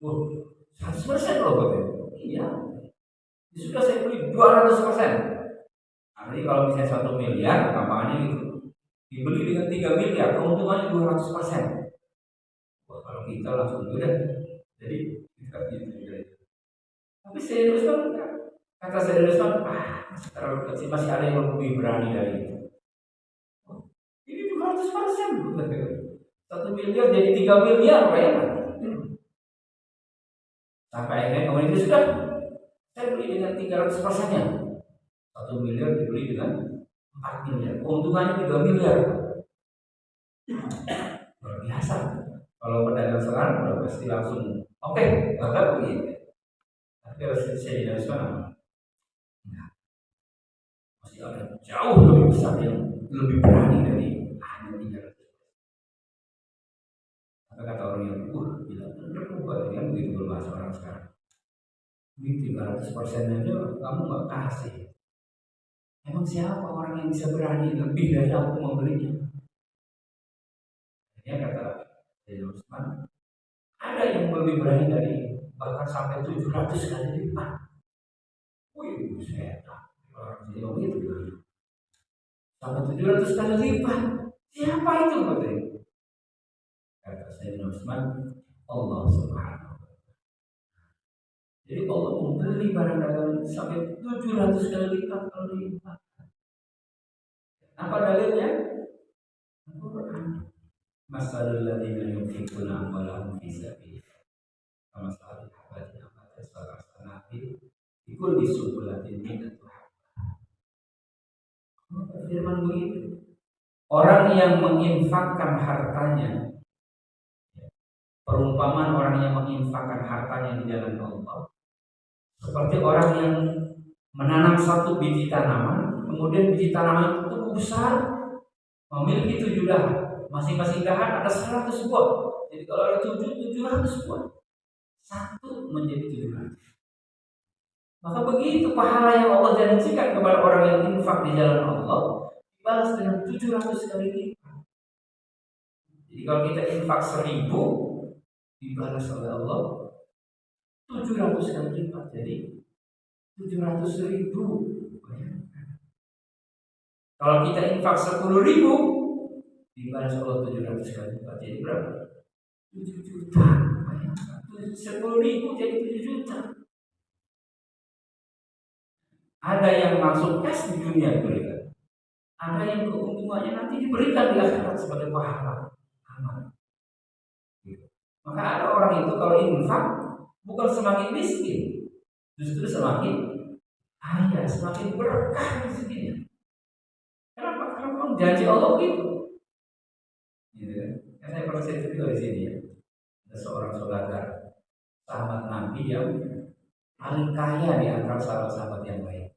100% loh katanya. Iya. Sudah saya beli 200%. Nanti kalau misalnya 1 miliar, gampangannya gitu. Dibeli dengan 3 miliar, keuntungannya 200%. Wah, kalau kita langsung udah. Jadi kita gitu. Tapi serius kan? Kata serius kan, terlalu kecil, masih ada yang lebih berani dari itu. Ini 200%. 1 miliar jadi 3 miliar, bayangkan. Sampai akhirnya kemudian itu sudah, saya beli dengan 300%-nya. 1 miliar dibeli dengan 4 miliar, keuntungannya 3 miliar. Luar biasa. Kalau pedagang sekarang udah pasti langsung oke, bakal begitu. Tapi kalau saya di sana, masih ada jauh lebih besar yang lebih berani dari hanya 300. Apa kata orang yang gila, bener yang begitu bahasa orang sekarang. Ini 300% aja kamu nggak kasih. Emang siapa orang yang bisa berani lebih dari aku membelinya? Ya kata Sayyidina Utsman, ada yang lebih berani dari bahkan sampai 700 kali lipat. Wih, saya orang Jawa itu sampai 700 kali lipat. Siapa itu katanya? Kata Sayyidina Utsman, Allah Subhanahu wa Ta'ala. Jadi Allah membeli barang dagangan sampai 700 kali lipat. Apa dalilnya? Al-Quran. Masalul ladzina yunfiquna amwalahum fi sabilillah kama salih habatin ambatat sab'asanabil ikul disubulatin minatu habbah. Firman begitu. Orang yang menginfakkan hartanya, perumpamaan orang yang menginfakkan hartanya di jalan Allah seperti orang yang menanam satu biji tanaman, kemudian biji tanaman itu tumbuh besar, memiliki 7 dahan. Masing-masing dahan ada 100 buah. Jadi kalau ada 700 buah, satu menjadi 700. Maka begitu pahala yang Allah janjikan kepada orang yang infak di jalan Allah dibalas dengan 700 kali lipat. Jadi kalau kita infak 1000, dibalas oleh Allah 700 kali lipat. Jadi 700.000. Kalau kita infak 10.000, dibalas Allah 700 kali lipat. Jadi berapa? 7 juta. 10.000 jadi 7 juta. Ada yang masuk cash di dunia diberikan. Ada yang keuntungannya nanti diberikan di akhirat sebagai pahala amal. Maka ada orang itu kalau infak bukan semakin miskin, justru semakin kaya, semakin berkah rezekinya. Kenapa? Karena memang janji Allah gitu. Gitu kan? Saya pernah cerita juga di sini ya. Ada seorang saudagar, sahabat Nabi yang paling kaya di antara sahabat-sahabat yang lain.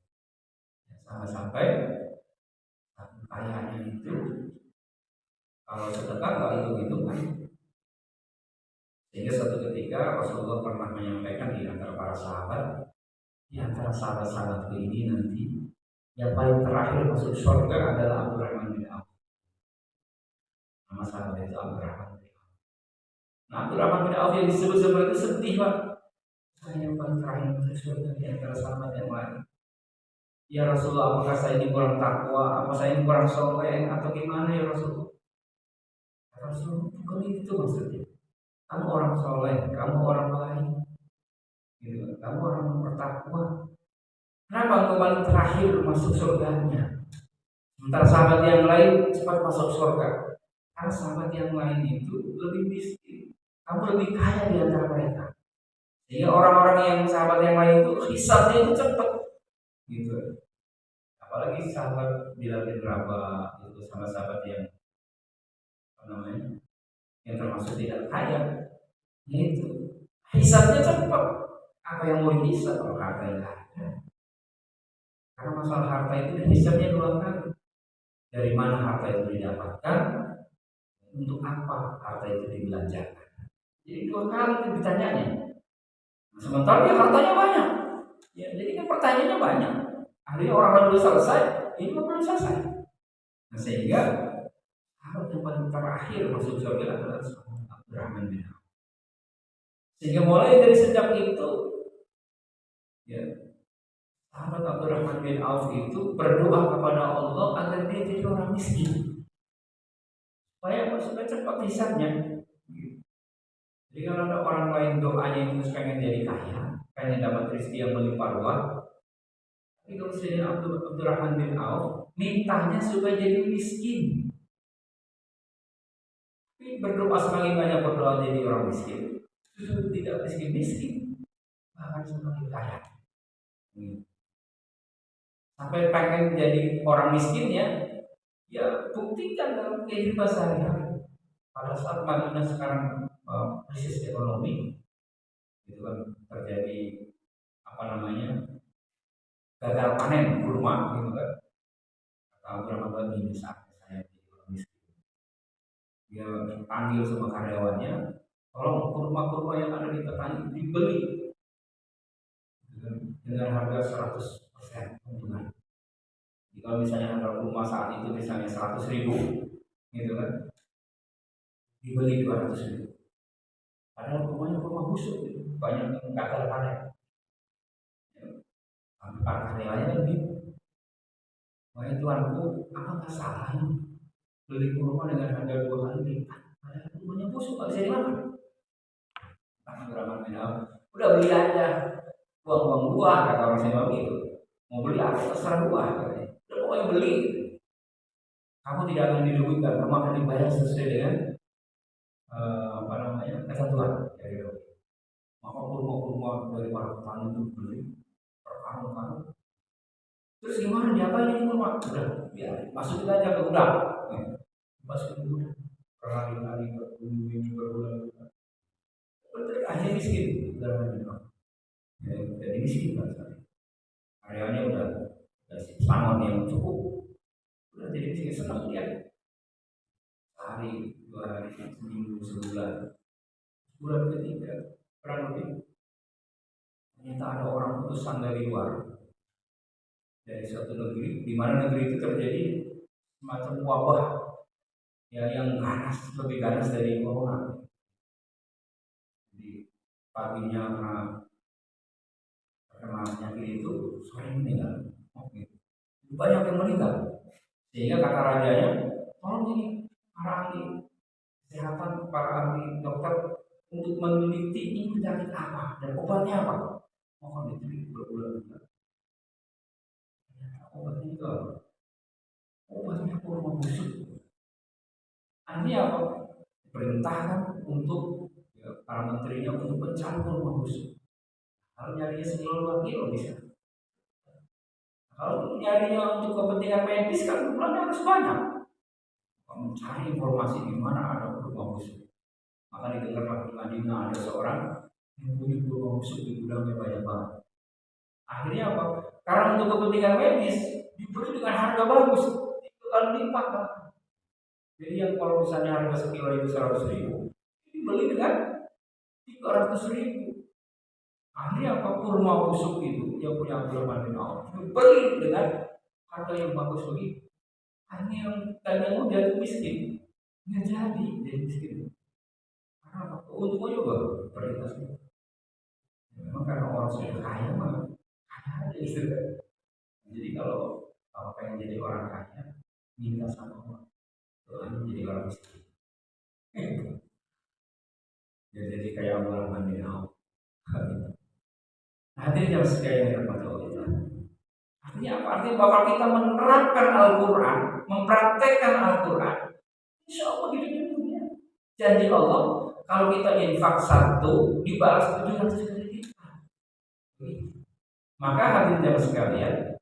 Sampai kayanya itu kalau sedekah nggak hitung-hitungan. Sehingga suatu ketika Rasulullah pernah menyampaikan di antara para sahabat, Di antara sahabat-sahabatku ini nanti yang paling terakhir masuk surga adalah Abdurrahman bin Auf. Nama sahabat itu Abdurrahman bin Auf. Nah, Abdurrahman bin Auf yang disebut seperti itu sedih, Pak. Saya yang paling terakhir masuk surga di antara sahabat yang lain. Ya Rasulullah, apakah saya ini kurang takwa, apa saya ini kurang soleh, atau gimana ya Rasulullah? Rasulullah, bukan itu maksudnya. Kamu orang soleh, kamu orang baik, gitu. Kamu orang yang bertakwa. Kenapa engkau paling terakhir masuk surganya? Sementara sahabat yang lain cepat masuk surga. Karena sahabat yang lain itu lebih miskin. Kamu lebih kaya di antara mereka. Sehingga orang-orang yang sahabat yang lain itu hisabnya itu cepat, gitu. Apalagi sahabat Bilal bin Rabah itu sama sahabat yang apa namanya, yang termasuk tidak kaya, yaitu hisabnya cepat. Apa yang mau dihisab kalau harta yang ada? Karena masalah harta itu hisabnya dua kali. Dari mana harta itu didapatkan? Untuk apa harta itu dibelanjakan? Jadi dua kali itu ditanyanya. Nah, sementara dia hartanya banyak. Ya, jadi kan pertanyaannya banyak. Akhirnya orang lain belum selesai, ini belum selesai. Nah, sehingga sahabat yang paling terakhir masuk surga adalah Abdurrahman bin Auf. Sehingga mulai dari sejak itu, ya, sahabat Abdurrahman bin Auf itu berdoa kepada Allah agar dia jadi orang miskin, supaya cepat hisabnya. Jadi kalau ada orang lain doanya itu pengen jadi kaya, pengen dapat rezeki yang melimpah ruah, tapi kalau Sayyidina Abdurrahman bin Auf mintanya supaya jadi miskin. Tapi berdoa semakin banyak berdoa jadi orang miskin, justru tidak miskin-miskin, bahkan semakin kaya. Sampai pengen jadi orang miskin ya buktikan dalam kehidupan sehari-hari. Pada saat Madinah sekarang krisis ekonomi, itu kan terjadi apa namanya, gagal panen kurma, gitu kan. Kata Abdurrahman bin saat saya jadi orang miskin, dia panggil sama karyawannya, tolong kurma-kurma yang ada di petani dibeli dengan harga 100% keuntungan. Kalau misalnya harga kurma saat itu misalnya 100.000, gitu kan, dibeli 200.000. Padahal kurmanya kurma busuk, gitu. Banyak yang gagal panen. Sampai para karyawannya kan bingung. Wahai tuanku, apa nggak salah ini beli kurma dengan harga 2 kali lipat? Padahal kurmanya busuk, nggak bisa dimakan. Abdurrahman bin Auf, udah beli aja, buang-buang buah, kata orang Jawa gitu. Mau beli apa terserah buah, katanya. Udah pokoknya beli. Kamu tidak akan dirugikan, kamu akan dibayar sesuai dengan apa namanya, ketentuan. Maka kurma-kurma dari para petani itu beli per karung-karung. Terus gimana diapain ini kurma? Udah, biar masukin aja ke gudang. Masukin ke gudang. Berhari-hari, berminggu, berbulan-bulan. Akhirnya miskin, jadi miskin kan. Karyanya udah sangon yang cukup, udah jadi miskin, senang dia. Sehari, 2 hari, seminggu, sebulan, bulan ketiga, kurang lebih. Ternyata ada orang utusan dari luar, dari suatu negeri, di mana negeri itu terjadi semacam wabah ya yang ganas, lebih ganas dari corona. Jadi paginya karena penyakit itu sore meninggal. Banyak yang meninggal. Sehingga kata rajanya, tolong ini para ahli kesehatan, para ahli dokter untuk meneliti ini penyakit apa dan obatnya apa. Mohon diteliti berbulan-bulan. Obatnya itu apa? Obatnya kurma busuk. Artinya apa? Perintahkan untuk para menterinya untuk mencari kurma busuk. Kalau nyarinya 1 kilo 2 kilo bisa. Kalau nyarinya untuk kepentingan medis kan jumlahnya harus banyak. Mencari informasi di mana ada kurma busuk. Maka didengarlah di Madinah ada seorang yang punya kurma busuk di gudangnya banyak banget. Akhirnya apa? Karena untuk kepentingan medis dibeli dengan harga bagus, itu kan lipat bahkan. Jadi yang kalau misalnya harga sekilo itu 100.000, dibeli dengan 300.000. Akhirnya apa kurma busuk itu yang punya Abdurrahman bin Auf beli dengan harga yang bagus begitu. Akhirnya yang tadinya dia itu miskin, nggak jadi miskin. Karena apa? Keuntungannya juga prioritas. Memang karena orang sudah kaya mah kaya aja gitu kan. Jadi kalau pengen jadi orang kaya, minta sama Allah, Tuhan jadi orang miskin. Jadi kayak Abdurrahman bin Auf. Hadirnya sekali yang dirahmati Allah. Artinya apa? Artinya bahwa kita menerapkan Al-Quran, mempraktekkan Al-Quran, insya Allah di dunia. Janji Allah, kalau kita infak 1, dibalas 700 kali lipat. Maka hadirin sekalian,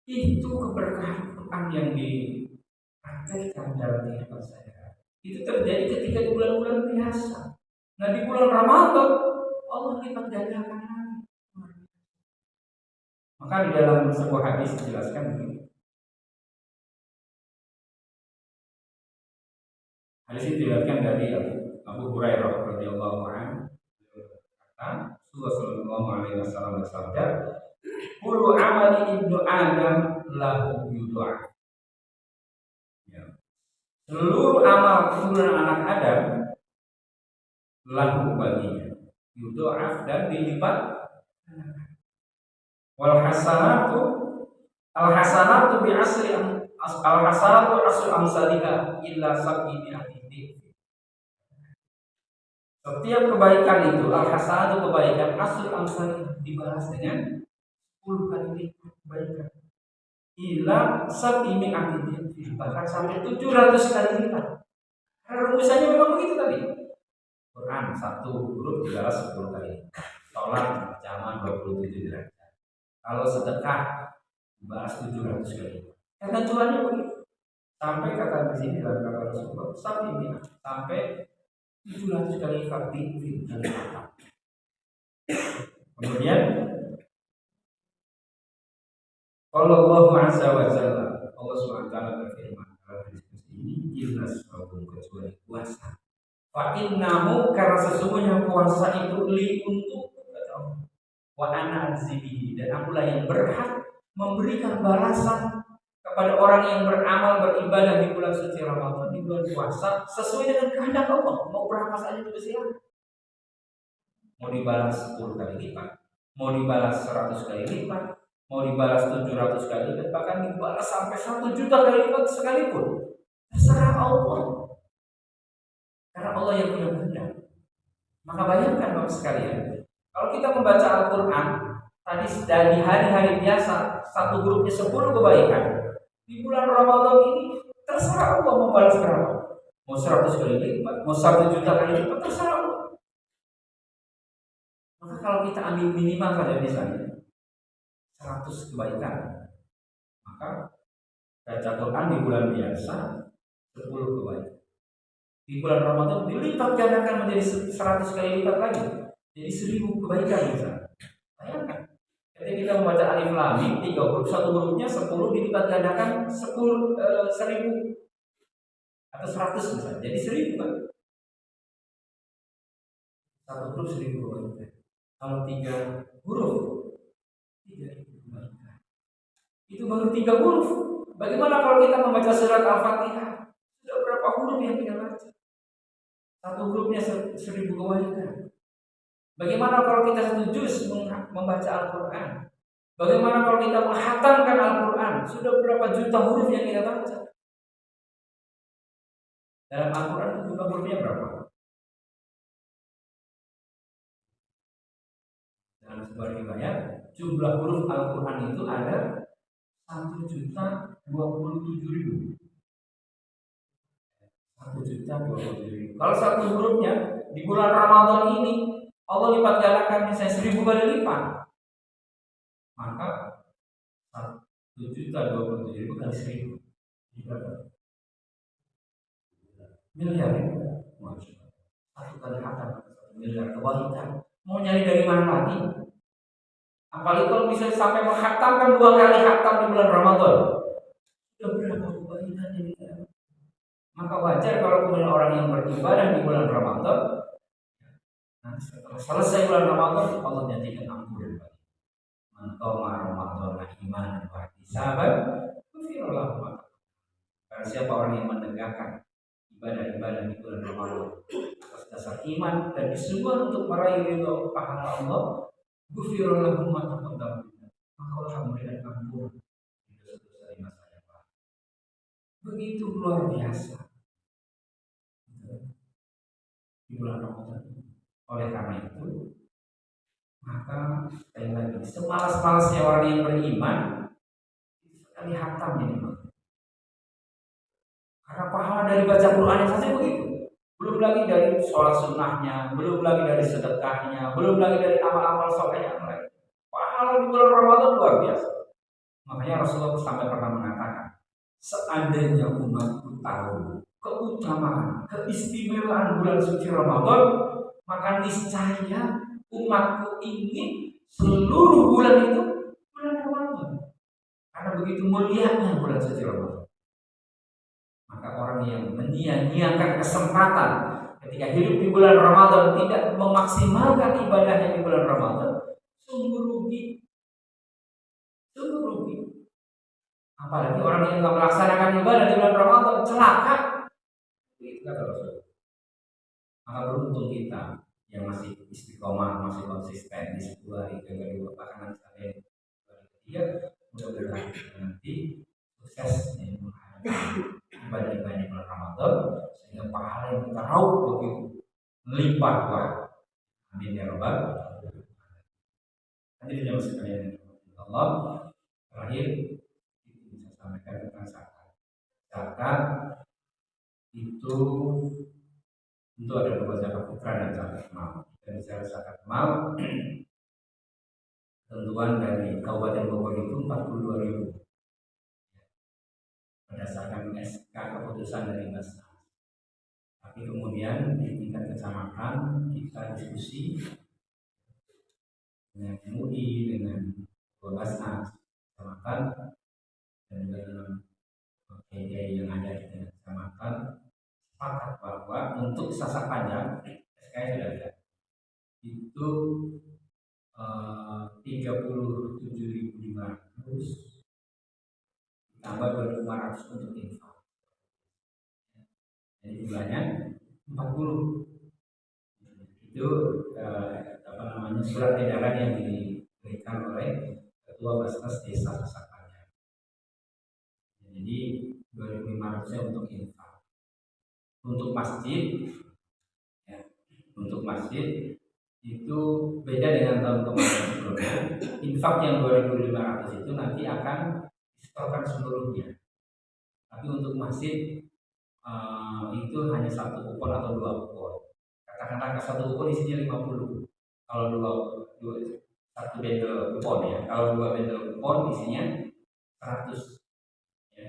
itu keberkahan Quran yang dipraktekkan dalam kehidupan saya. Itu terjadi ketika di bulan-bulan biasa. Nah di bulan Ramadan, Allah lipat gandakan lagi. Maka di dalam sebuah hadis dijelaskan begini. Hadis itu diriwayatkan dari Abu Hurairah radhiyallahu anhu. Kata Rasulullah sallallahu alaihi wasallam bersabda, "Kullu amali ibnu Adam lahu yudha'af." Ya. Seluruh amal keturunan anak Adam lahu baginya yudha'af dan dilipat. Wal hasanatu al hasanatu bi asri al hasanatu asru amsalika illa sab'i mi'ati. Setiap kebaikan itu al hasanatu kebaikan asru amsalika dibalas dengan 10 kali lipat kebaikan. Illa sab'i mi'ati, bahkan sampai 700 kali lipat. Rumusannya memang begitu tadi. Quran 1 huruf dibalas 10 kali. Salat zaman 27 derajat. Kalau sedekah bahas 700 kali. Ketentuannya begitu. Sampai kata di sini dalam kata Rasulullah sampai 700 kali fakti kali. Kemudian Allah Azza wa Jalla, Allah SWT berfirman dalam hadis ini, "Illas saum kecuali puasa. Fa innahu karena sesungguhnya puasa itu li untuk wa ana azibihi, dan akulah yang berhak memberikan balasan kepada orang yang beramal beribadah di bulan suci Ramadan, di bulan puasa sesuai dengan kehendak Allah. Mau berapa saja itu silakan. Mau dibalas 10 kali lipat, mau dibalas 100 kali lipat, mau dibalas 700 kali lipat, bahkan dibalas sampai 1 juta kali lipat sekalipun. Terserah Allah. Karena Allah yang punya kehendak. Maka bayangkan Bapak sekalian, kalau kita membaca Al-Quran tadi dari hari-hari biasa, satu hurufnya 10 kebaikan. Di bulan Ramadan ini terserah Allah mau balas berapa. Mau 100 kali lipat, mau 1 juta kali lipat, terserah Allah. Maka kalau kita ambil minimal saja misalnya 100 kebaikan, maka baca Quran di bulan biasa 10 kebaikan. Di bulan Ramadan dilipat gandakan menjadi 100 kali lipat lagi. Jadi 1000 kebaikan misalnya. Bayangkan, ketika kita membaca Alif Lam Mim 3 huruf, satu hurufnya 10 dilipat gandakan 1000 atau 100 misalnya. Jadi 1000 kan? Satu huruf 1000 kebaikan. Kalau 3 huruf 3000 kebaikan. Itu baru 3 huruf. Bagaimana kalau kita membaca surat Al-Fatihah? Sudah berapa huruf yang kita baca? Satu hurufnya 1000 kebaikan. Bagaimana kalau kita 1 juz membaca Al-Quran? Bagaimana kalau kita menghatamkan Al-Quran? Sudah berapa juta huruf yang kita baca? Dalam Al-Quran jumlah hurufnya berapa? Dalam sebuah riwayat, jumlah huruf Al-Quran itu ada 1.027.000. 1.027.000. Kalau satu hurufnya di bulan Ramadan ini Allah lipat gandakan misalnya 1000 kali lipat, maka 1.027.000 kali 1000 miliar ya? Satu kali hatam 1 miliar kebaikan. Mau nyari dari mana lagi? Apalagi kalau bisa sampai menghatamkan 2 kali hatam di bulan Ramadan, sudah berapa kebaikan ini? Maka wajar kalau kemudian orang yang beribadah di bulan Ramadan, nanti setelah selesai bulan Ramadan Allah janjikan ampun. Man qama Ramadan imanan wa ihtisaban ghufira lahu ma taqaddama. Karena siapa orang yang menegakkan ibadah-ibadah di bulan Ramadan atas dasar iman dan kesungguhan untuk meraih ridho pahala Allah, ghufira lahu ma taqaddama, maka Allah akan memberikan ampun dosa-dosa di masa depan. Begitu luar biasa di bulan Ramadan. Oleh karena itu, maka sekali lagi, semalas-malasnya orang yang beriman itu sekali hatam ini, karena pahala dari baca Quran saja begitu. Belum lagi dari sholat sunnahnya, belum lagi dari sedekahnya, belum lagi dari amal-amal soleh yang lain. Pahala di bulan Ramadan luar biasa. Makanya Rasulullah sampai pernah mengatakan, seandainya umatku tahu keutamaan, keistimewaan bulan suci Ramadan, maka niscaya umatku ingin seluruh bulan itu bulan Ramadan. Karena begitu mulianya bulan suci Ramadan. Maka orang yang menyia-nyiakan kesempatan ketika hidup di bulan Ramadan, tidak memaksimalkan ibadahnya di bulan Ramadan, sungguh rugi. Sungguh rugi. Apalagi orang yang tidak melaksanakan ibadah di bulan Ramadan, celaka. Itu kata Rasul. Maka beruntung kita yang masih istiqomah, masih konsisten di 10 hari ke-2, bahkan sampai 3, mudah-mudahan nanti sukses menghadapi ibadah-ibadah bulan Ramadan, sehingga pahala yang kita raup begitu melimpah ruah. Amin ya rabbal alamin. Nanti jamaah sekalian Allah, terakhir bisa sampaikan tentang zakat. Zakat itu tentu ada dua, zakat fitrah dan zakat mal. Dan zakat mal, tentuan dari Kabupaten Bogor itu 42.000 berdasarkan SK keputusan dari Basnas. Tapi kemudian di tingkat kecamatan kita diskusi dengan MUI, dengan Basnas kecamatan, dan dengan kiai yang ada di tingkat kecamatan, sepakat bahwa untuk sasak panjang SK sudah ada itu 37.500 tambah 2.500 untuk infak. Jadi jumlahnya 40. Itu surat edaran yang diberikan oleh Ketua Basnas Desa Sasapannya. Jadi 2.500 untuk infak. Untuk masjid, ya, untuk masjid itu beda dengan tahun kemarin sebelumnya. Infak yang 2.500 itu nanti akan disetorkan seluruhnya. Tapi untuk masjid itu hanya satu kupon atau 2 kupon. Katakanlah satu kupon isinya 50. Kalau satu bendel kupon ya. Kalau 2 bendel kupon isinya 100. Ya,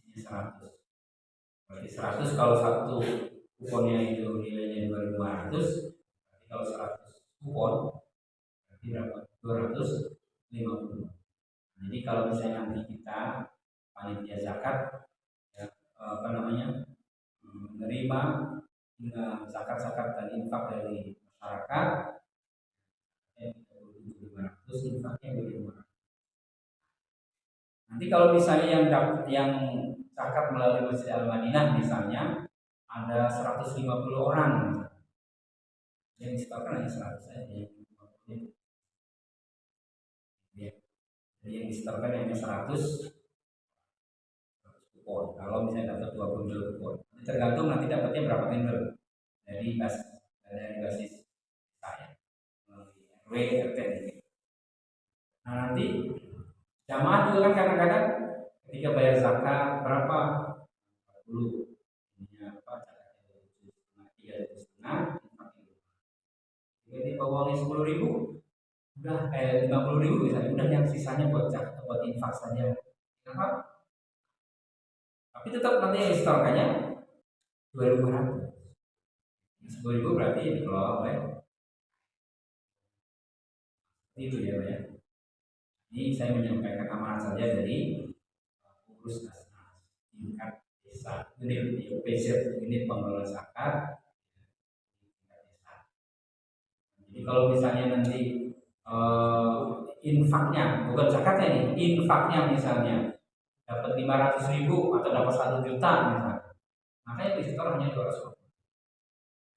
isinya 100. Berarti 100 kalau satu kuponnya itu nilainya 2.500. Berarti kalau 100 kupon berarti berapa? 250. Jadi kalau misalnya nanti kita panitia zakat menerima zakat-zakat dan infak dari masyarakat, 500 infaknya 2.500. Nanti kalau misalnya yang zakat melalui Masjid Al-Madinah misalnya ada 150 orang, yang disetorkan hanya 100 saja. Jadi yang disetorkan hanya 100 kupon. Kalau misalnya dapat 2 bundel kupon, tergantung nanti dapatnya berapa bundel dari basis saya RW RT. Nah nanti jamaah juga kan kadang-kadang ketika bayar zakat berapa 40, ininya apa zakatnya 3,5, jadi uangnya 10.000, udah 50.000 misalnya, udah yang sisanya buat zakat, buat infak saja. Kenapa? Tapi tetap nanti yang disetorkannya 2.500. 10.000 berarti dikelola oleh itu ya Pak ya. Ini saya menyampaikan amanah saja dari pengurus Basnas tingkat desa, unit PZ, unit pengelola zakat tingkat desa. Jadi kalau misalnya nanti infaknya, bukan zakatnya nih, infaknya misalnya dapat 500.000 atau dapat 1 juta misalnya, maka yang disetor hanya 200.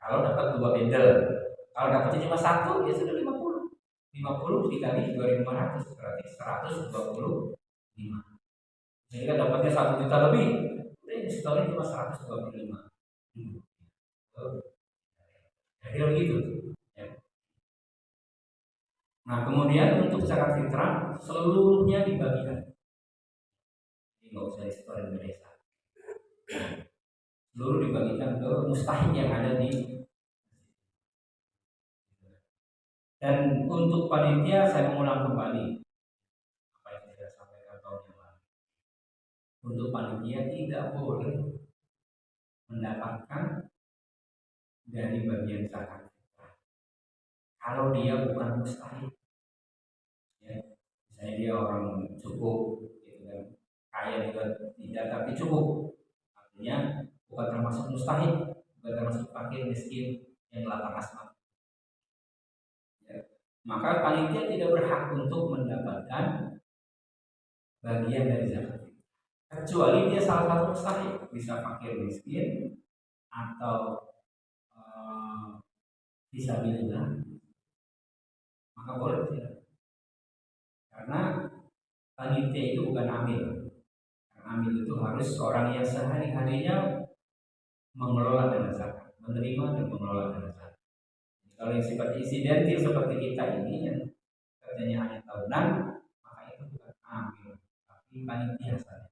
Kalau dapat 2 bendel, kalau dapatnya cuma 1 ya sudah 50. 50 dikali 2.500 berarti 125. Jadi kan dapatnya 1 juta lebih, udah disetorin cuma 125. Kira-kira begitu. Ya. Nah kemudian untuk zakat fitrah seluruhnya dibagikan. Jadi nggak usah disetorin ke desa. Seluruh dibagikan ke mustahik yang ada di. Dan untuk panitia saya mengulang kembali apa yang saya sampaikan tahun yang lalu. Untuk panitia tidak boleh mendapatkan dari bagian zakat fitrah kalau dia bukan mustahik. Ya, misalnya dia orang cukup, gitu kan, kaya juga tidak tapi cukup, artinya bukan termasuk mustahik, bukan termasuk fakir miskin yang lapang asmat. Ya. Maka panitia tidak berhak untuk mendapatkan bagian dari zakat kecuali dia salah satu mustahik, bisa fakir miskin atau fisabilillah, maka boleh tidak. Karena panitia itu bukan amil. Amil itu harus orang yang sehari-harinya mengelola dana zakat, menerima dan mengelola dana zakat. Kalau yang sifat insidentil seperti kita ini yang kerjanya hanya tahunan, maka itu bukan amil, tapi panitia saja.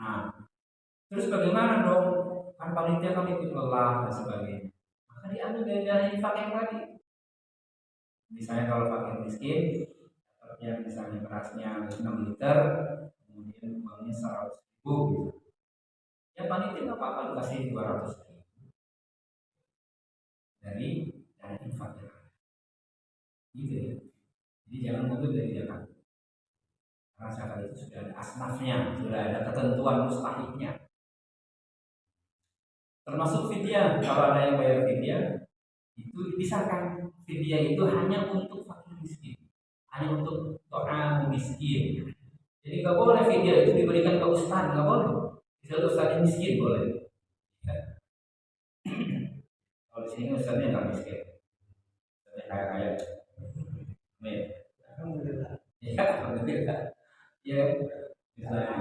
Nah, terus bagaimana dong? Kan panitia kan ikut lelah dan sebagainya. Maka diambil dari dana infak yang tadi. Misalnya kalau fakir miskin, dapatnya misalnya berasnya 6 liter, kemudian uangnya 100.000 gitu. Ya panitia nggak apa-apa dikasih 200.000 dari dana infak yang ada. Gitu ya. Jadi jangan mundur dari zakat. Karena zakat itu sudah ada asnafnya, sudah ada ketentuan mustahiknya. Termasuk fidyah, kalau ada yang bayar fidyah, itu dipisahkan. Fidyah itu hanya untuk fakir miskin, hanya untuk to'am miskin. Jadi nggak boleh fidyah itu diberikan ke ustaz, nggak boleh. Bisa ustaz yang miskin boleh. Ya. Kalau di sini ustaznya nggak miskin, ustaznya kaya-kaya. Amin. Alhamdulillah. Ya, alhamdulillah. Ya, misalnya,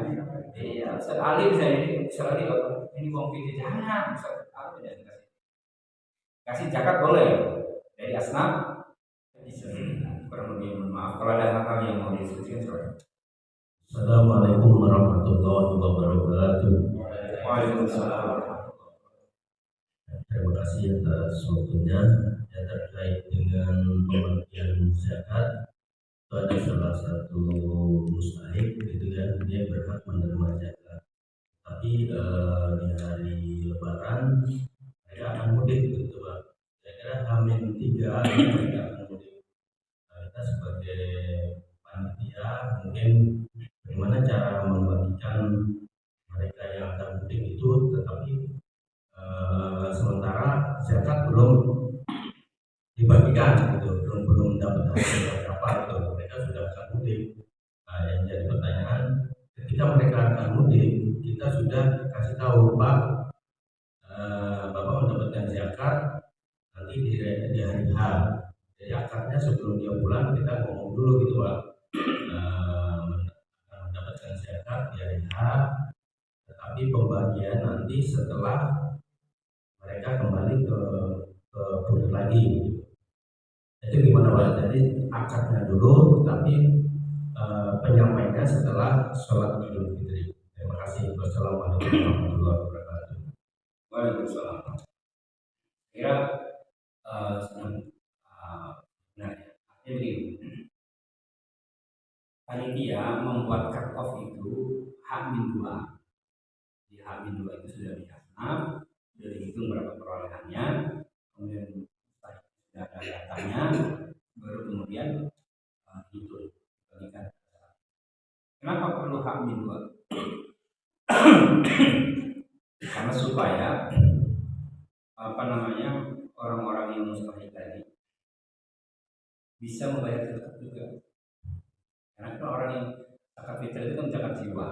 iya, Ustaz Ali bisa ini, Ustaz Ali ini uang fidyah jangan, Ustaz Ali tidak dikasih. Kasih zakat boleh dari asnaf, kurang lebih mohon maaf kalau ada hal-hal yang mau diskusikan. Assalamualaikum warahmatullahi wabarakatuh. Waalaikumsalam. Terima kasih atas waktunya. Yang terkait dengan pembagian zakat, itu ada salah satu mustahik, gitu kan, dia berhak menerima zakat. Tapi di hari Lebaran mereka akan mudik, gitu Pak. Saya kira H-3 mereka akan mudik. Kita sebagai panitia mungkin bagaimana cara membagikan mereka yang akan mudik itu, tetapi sementara zakat belum dibagikan, gitu, belum dapat hasil berapa, gitu. Mereka sudah akan mudik. Nah, yang jadi pertanyaan, ketika mereka akan mudik, kita sudah kasih tahu Pak, Bapak mendapatkan zakat nanti di hari H. Jadi akadnya sebelum dia pulang kita ngomong dulu, gitu Pak, mendapatkan zakat di hari H, tetapi pembagian nanti setelah mereka kembali ke Puri lagi. Itu gimana Pak? Jadi akadnya dulu, tapi penyampaiannya setelah sholat Idul Fitri. Terima kasih. Wassalamualaikum warahmatullahi wabarakatuh. Waalaikumsalam. Kira senang benar ya. Artinya begini, panitia membuat cut off itu H-2. Di H-2 itu sudah dihasnaf, sudah dihitung berapa perolehannya, kemudian sudah ada datanya, baru kemudian hitung bagikan. Kenapa perlu H-2? Karena supaya orang-orang yang mustahik tadi bisa membayar zakat juga. Karena kan orang yang zakat fitrah itu kan zakat jiwa,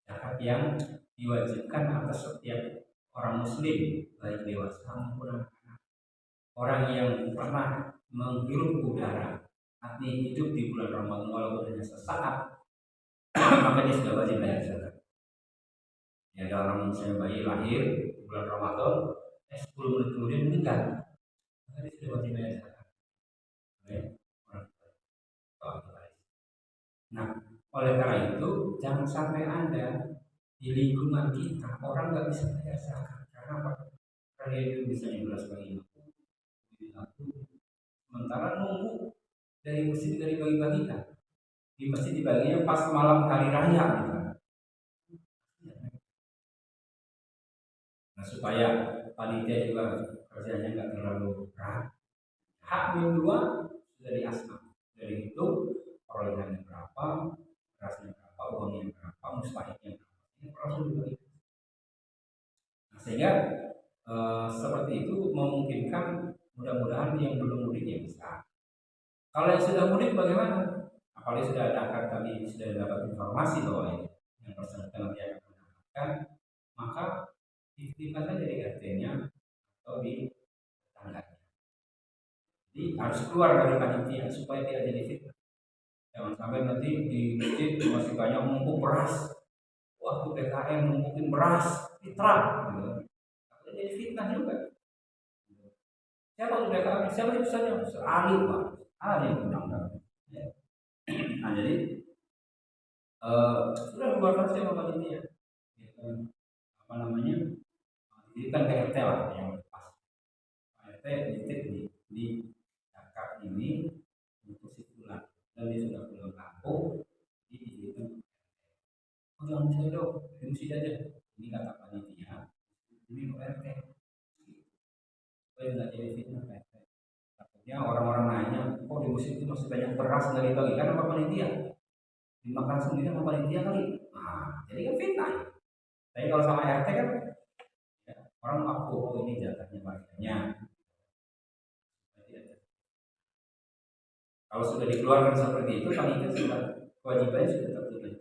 zakat yang diwajibkan atas setiap orang muslim, baik dewasa maupun anak-anak. Orang yang pernah menghirup udara, artinya hidup di bulan Ramadan walaupun hanya sesaat, maka dia sudah wajib bayar zakat. Ya, ada orang misalnya bayi lahir di bulan Ramadan, 10 menit kemudian meninggal, maka dia sudah wajib bayar zakat. Nah, oleh karena itu jangan sampai Anda di lingkungan kita orang nggak bisa bayar zakat. Karena apa? Karena itu misalnya belas bagi aku, sementara nunggu dari masjid dari bagi-bagikan. Di masjid dibaginya pas malam hari raya gitu. Nah, supaya panitia juga kerjanya nggak terlalu berat. H-2 sudah diasma, dari itu perolehannya berapa, berasnya berapa, uangnya berapa, mustahiknya berapa, ini langsung dibagi. Nah, sehingga seperti itu memungkinkan mudah-mudahan yang belum mudik ya bisa. Kalau yang sudah mudik bagaimana? Apalagi sudah ada akar tadi sudah dapat informasi bahwa yang bersangkutan nanti akan mendapatkan, maka dititipkan saja di RT-nya atau di tetangganya. Jadi harus keluar dari panitia supaya tidak jadi fitnah. Jangan sampai nanti di masjid masih banyak numpuk beras. Wah, itu PKM numpukin beras, fitrah. Gitu. Jadi fitnah juga. Siapa tuh PKM? Siapa sih pesannya? Ahli, Pak. Ahli undang-undang. Ya. Nah, jadi sudah keluarkan sama panitia. Apa namanya? Jadi kan ke RT lah yang pas. RT di zakat ini untuk si pulang dan dia sudah pulang kampung, jadi dihitung. Oh jangan saya dong, fungsi aja. Ini kata panitia, ini RT. Supaya nggak jadi fitnah RT. Takutnya orang-orang nanya, kok di musim itu masih banyak beras dari bagikan apa panitia? Dimakan sendiri sama panitia kali. Nah, jadi kan fitnah. Tapi kalau sama RT kan ya, orang ngaku, oh ini jatahnya bagiannya. Kalau sudah dikeluarkan seperti itu, panitia sudah kewajibannya sudah tertulis.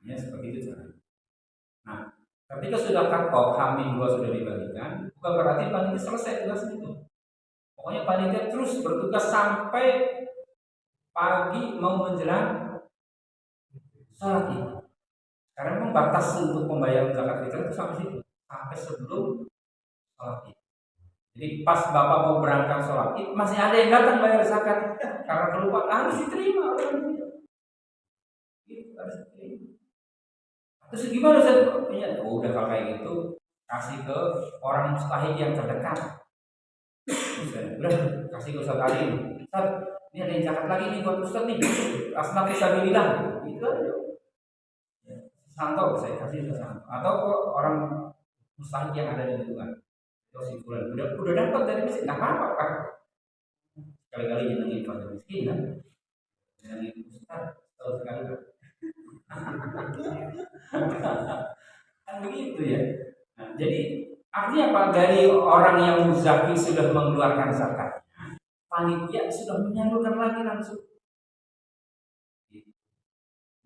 Ya, seperti itu cara. Nah, ketika sudah kapok H-2 sudah dibagikan, bukan berarti panitia selesai tugasnya itu. Pokoknya panitia terus bertugas sampai pagi mau menjelang sholat Id. Karena memang batas untuk pembayaran zakat fitrah itu sampai situ, sampai sebelum sholat Id. Jadi pas bapak mau berangkat sholat Id, masih ada yang datang bayar zakat karena kelupaan, harus diterima orang itu. Harus diterima. Terus gimana Ustaz? Ya, udah kalau kayak gitu kasih ke orang mustahik yang terdekat. Udah kasih ke Ustaz Ali. Ustaz, ini ada yang zakat lagi nih buat Ustaz nih. Asnaf fisabilillah. Itu aja. Santo saya kasih ke Santo. Atau ke orang mustahik yang ada di lingkungan. Kesimpulan udah dapat dari masjid, nggak apa-apa kan? Kali-kali nyenengin fakir miskin kan? Nyenengin Ustaz, tahu sekali kan? Kan begitu ya. Nah, jadi artinya apa? Dari orang yang muzaki sudah mengeluarkan zakat, panitia sudah menyalurkan lagi langsung.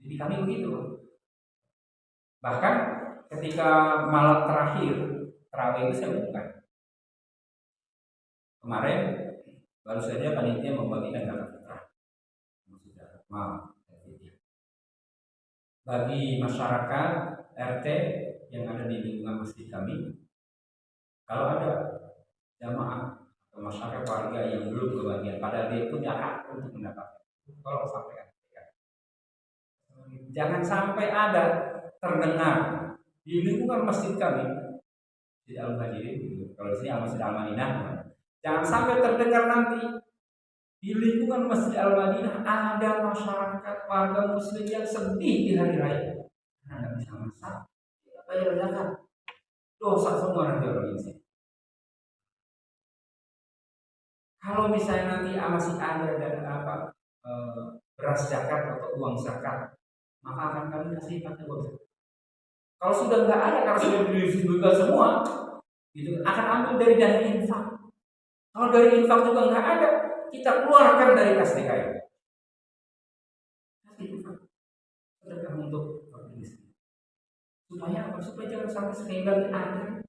Jadi kami begitu. Bahkan ketika malam terakhir terawih itu saya bukan. Kemarin baru saja panitia membagikan zakat fitrah. Sudah malam. Bagi masyarakat RT yang ada di lingkungan masjid kami, kalau ada jamaah atau masyarakat warga yang belum kebagian, padahal dia punya hak untuk mendapatkan, tolong sampaikan. Jangan sampai ada terdengar di lingkungan masjid kami di Al-Muhajirin, kalau di sini Al-Masjid Al-Madinah, jangan sampai terdengar nanti di lingkungan Masjid Al-Madinah ada masyarakat warga muslim yang sedih di hari raya karena nggak bisa masak, tidak bayar zakat, dosa semua nanti orang ini. Kalau misalnya nanti masih ada dan beras zakat atau uang zakat, maka akan kami kasih pakai uang zakat. Kalau sudah nggak ada, karena sudah didistribusikan semua, itu akan ambil dari dana infak. Kalau dari infak juga nggak ada, kita keluarkan dari kas TKI. Kasih infak, sedekah untuk fakir miskin. Supaya apa? Supaya jangan sampai sekali lagi ada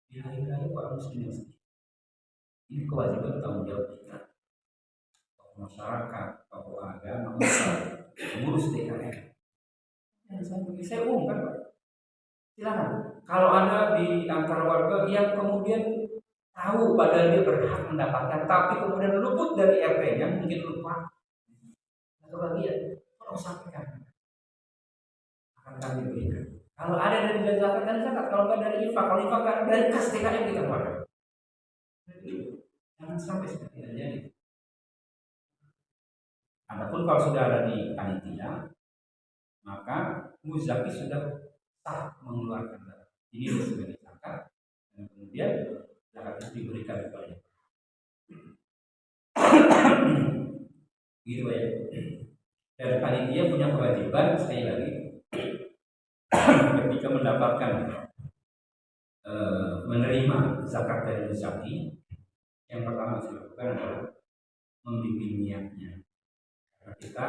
di hari-hari orang muslim. Ini kewajiban tanggung jawab kita, tokoh masyarakat, tokoh agama, mengurus TKI. Saya umumkan, Pak. Silakan. Kalau ada di antara warga yang kemudian tahu padahal dia berhak mendapatkan, tapi kemudian luput dari RT-nya, mungkin lupa atau bagian, tolong sampaikan, akan kami berikan. Kalau ada dari zakat dan zakat, kalau nggak dari infak, kalau infak nggak dari kas TKI kita keluarkan. Jangan sampai seperti itu terjadi. Adapun kalau sudah ada di panitia, maka muzaki sudah sah mengeluarkan zakat. Ini sudah zakat, dan kemudian zakat itu diberikan kepada gitu ya. Dan panitia punya kewajiban sekali lagi ketika mendapatkan menerima zakat dari muzaki, yang pertama harus dilakukan adalah membimbing niatnya. Karena kita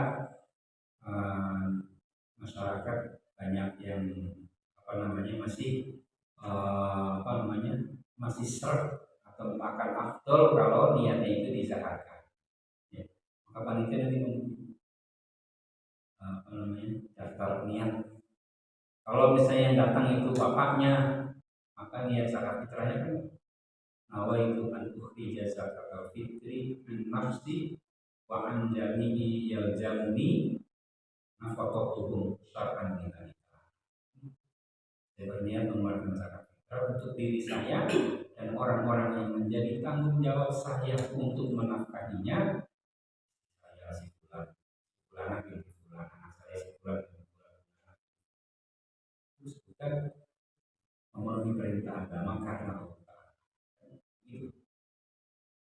masyarakat banyak yang masih seret atau akan afdol kalau niatnya itu dizakatkan. Ya. Maka panitia nanti daftar niat. Kalau misalnya yang datang itu bapaknya, maka niat zakat fitrahnya kan nawaitu an ukhrija zakatal fitri min nafsi wa an jami'i yalzamuni nafaqatuhum syar'an min dzalika. Saya berniat mengeluarkan zakat fitrah untuk diri saya dan orang-orang yang menjadi tanggung jawab saya untuk menafkahinya. Saya sebulan anak saya sebulan. Terus bukan memenuhi perintah agama karena Allah. Gitu.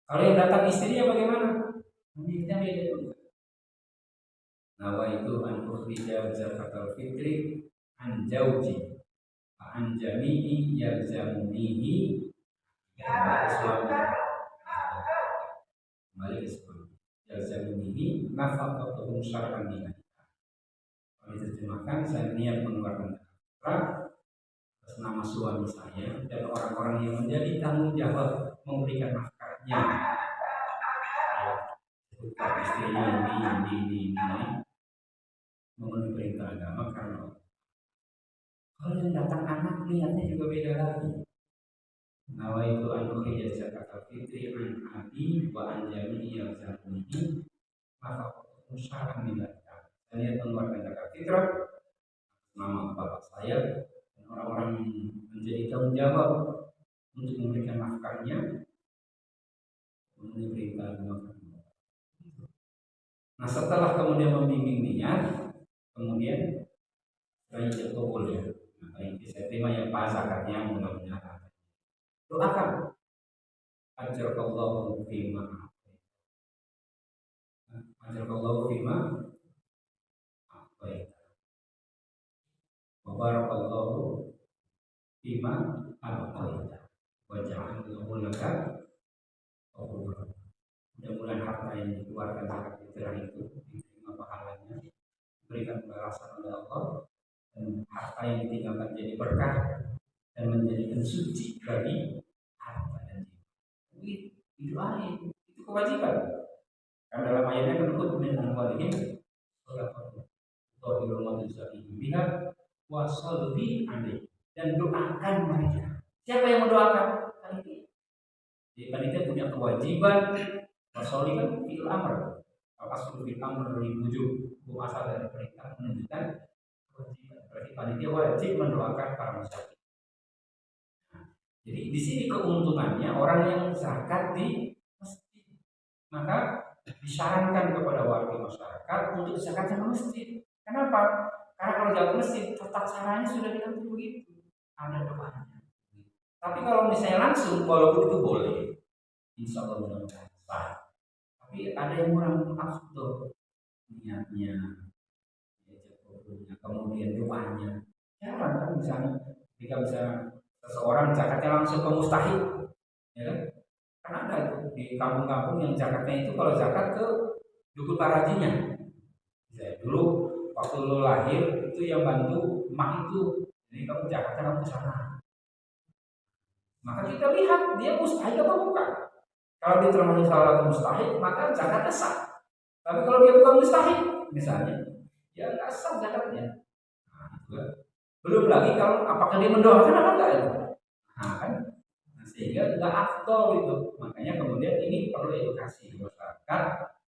Kalau yang datang istrinya bagaimana? Niatnya beda juga. Nawaitu an ukhrija zakatal fitri an jauji an jami'i yalzamunihi kembali ke suami yalzamunihi nafaqatuhum syar'an min. Kalau diterjemahkan, saya niat mengeluarkan zakat atas nama suami saya dan orang-orang yang menjadi tanggung jawab memberikan nafkahnya. Sebutkan istrinya ini memenuhi perintah agama karena kalau yang datang anak niatnya juga beda lagi. Nawaitu an ukhrija zakatal fitri an abi wa an jami'i yalzamunihi nafaqatuhum syar'an min. Saya niat mengeluarkan zakat fitrah nama bapak saya dan orang-orang yang menjadi tanggung jawab untuk memberikan nafkahnya memenuhi perintah agama. Nah, setelah kemudian membimbing niat, kemudian saya kabul ya. Nah, ini saya terima yang pas zakatnya mudah-mudahan. Doakan ajarallahu fima. Ajarallahu fima. Baik. Wabarakallahu fima abqaita. Wa ja'alallahu laka qabula. Mudah-mudahan harta yang dikeluarkan zakat fitrah itu diterima pahalanya, diberikan balasan oleh Allah, dan harta yang ditinggalkan jadi berkah dan menjadikan suci bagi harta dan jiwa. Itu air, itu kewajiban. Karena dalam ayatnya kan min amwalihim sadaqah tahirul madzakihim biha wa salli alaihi, dan doakan mereka. Siapa yang mendoakan? Panitia. Jadi panitia punya kewajiban. Wasoli kan fi'il amr. Al-aslu fil amr dari wujud, asal dari perintah menunjukkan kewajiban. Berarti panitia wajib mendoakan para musafir. Nah, jadi di sini keuntungannya orang yang zakat di masjid, maka disarankan kepada warga masyarakat untuk zakatnya ke masjid. Kenapa? Karena kalau jauh masjid, tata caranya sudah diatur begitu, ada doanya. Tapi kalau misalnya langsung, walaupun itu boleh, insya Allah mudah-mudahan sah. Tapi ada yang kurang afdol niatnya, kemudian doanya. Jarang kan misalnya, jika misalnya seseorang zakatnya langsung ke mustahil, ya kan? Karena ada itu di kampung-kampung yang zakatnya itu kalau zakat ke dukun parajinya. Ya, dulu waktu lo lahir itu yang bantu emak itu, jadi kamu zakatnya kamu ke sana. Maka kita lihat dia mustahik atau bukan. Kalau dia termasuk salah satu mustahik, maka zakatnya sah. Tapi kalau dia bukan mustahik, misalnya, ya nggak sah zakatnya. Nah, itu kan. Belum lagi kalau apakah dia mendoakan apa enggak itu. Nah, kan sehingga nggak afdol itu. Makanya kemudian ini perlu edukasi masyarakat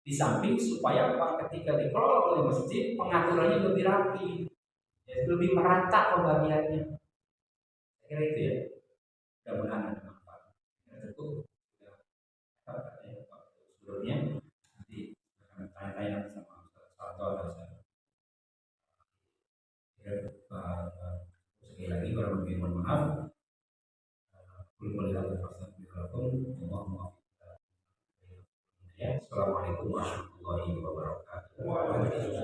di samping supaya apa, ketika dikelola oleh masjid pengaturannya lebih rapi, ya, lebih merata pembagiannya. Saya kira itu ya. Mudah-mudahan ada manfaat. Ya, cukup. Ya, sebelumnya nanti akan tanya-tanya sama Ustaz atau saya. Ya, sekali lagi kalau lebih mohon maaf. Belum boleh lagi pasal mohon maaf. Ya, assalamualaikum warahmatullahi wabarakatuh.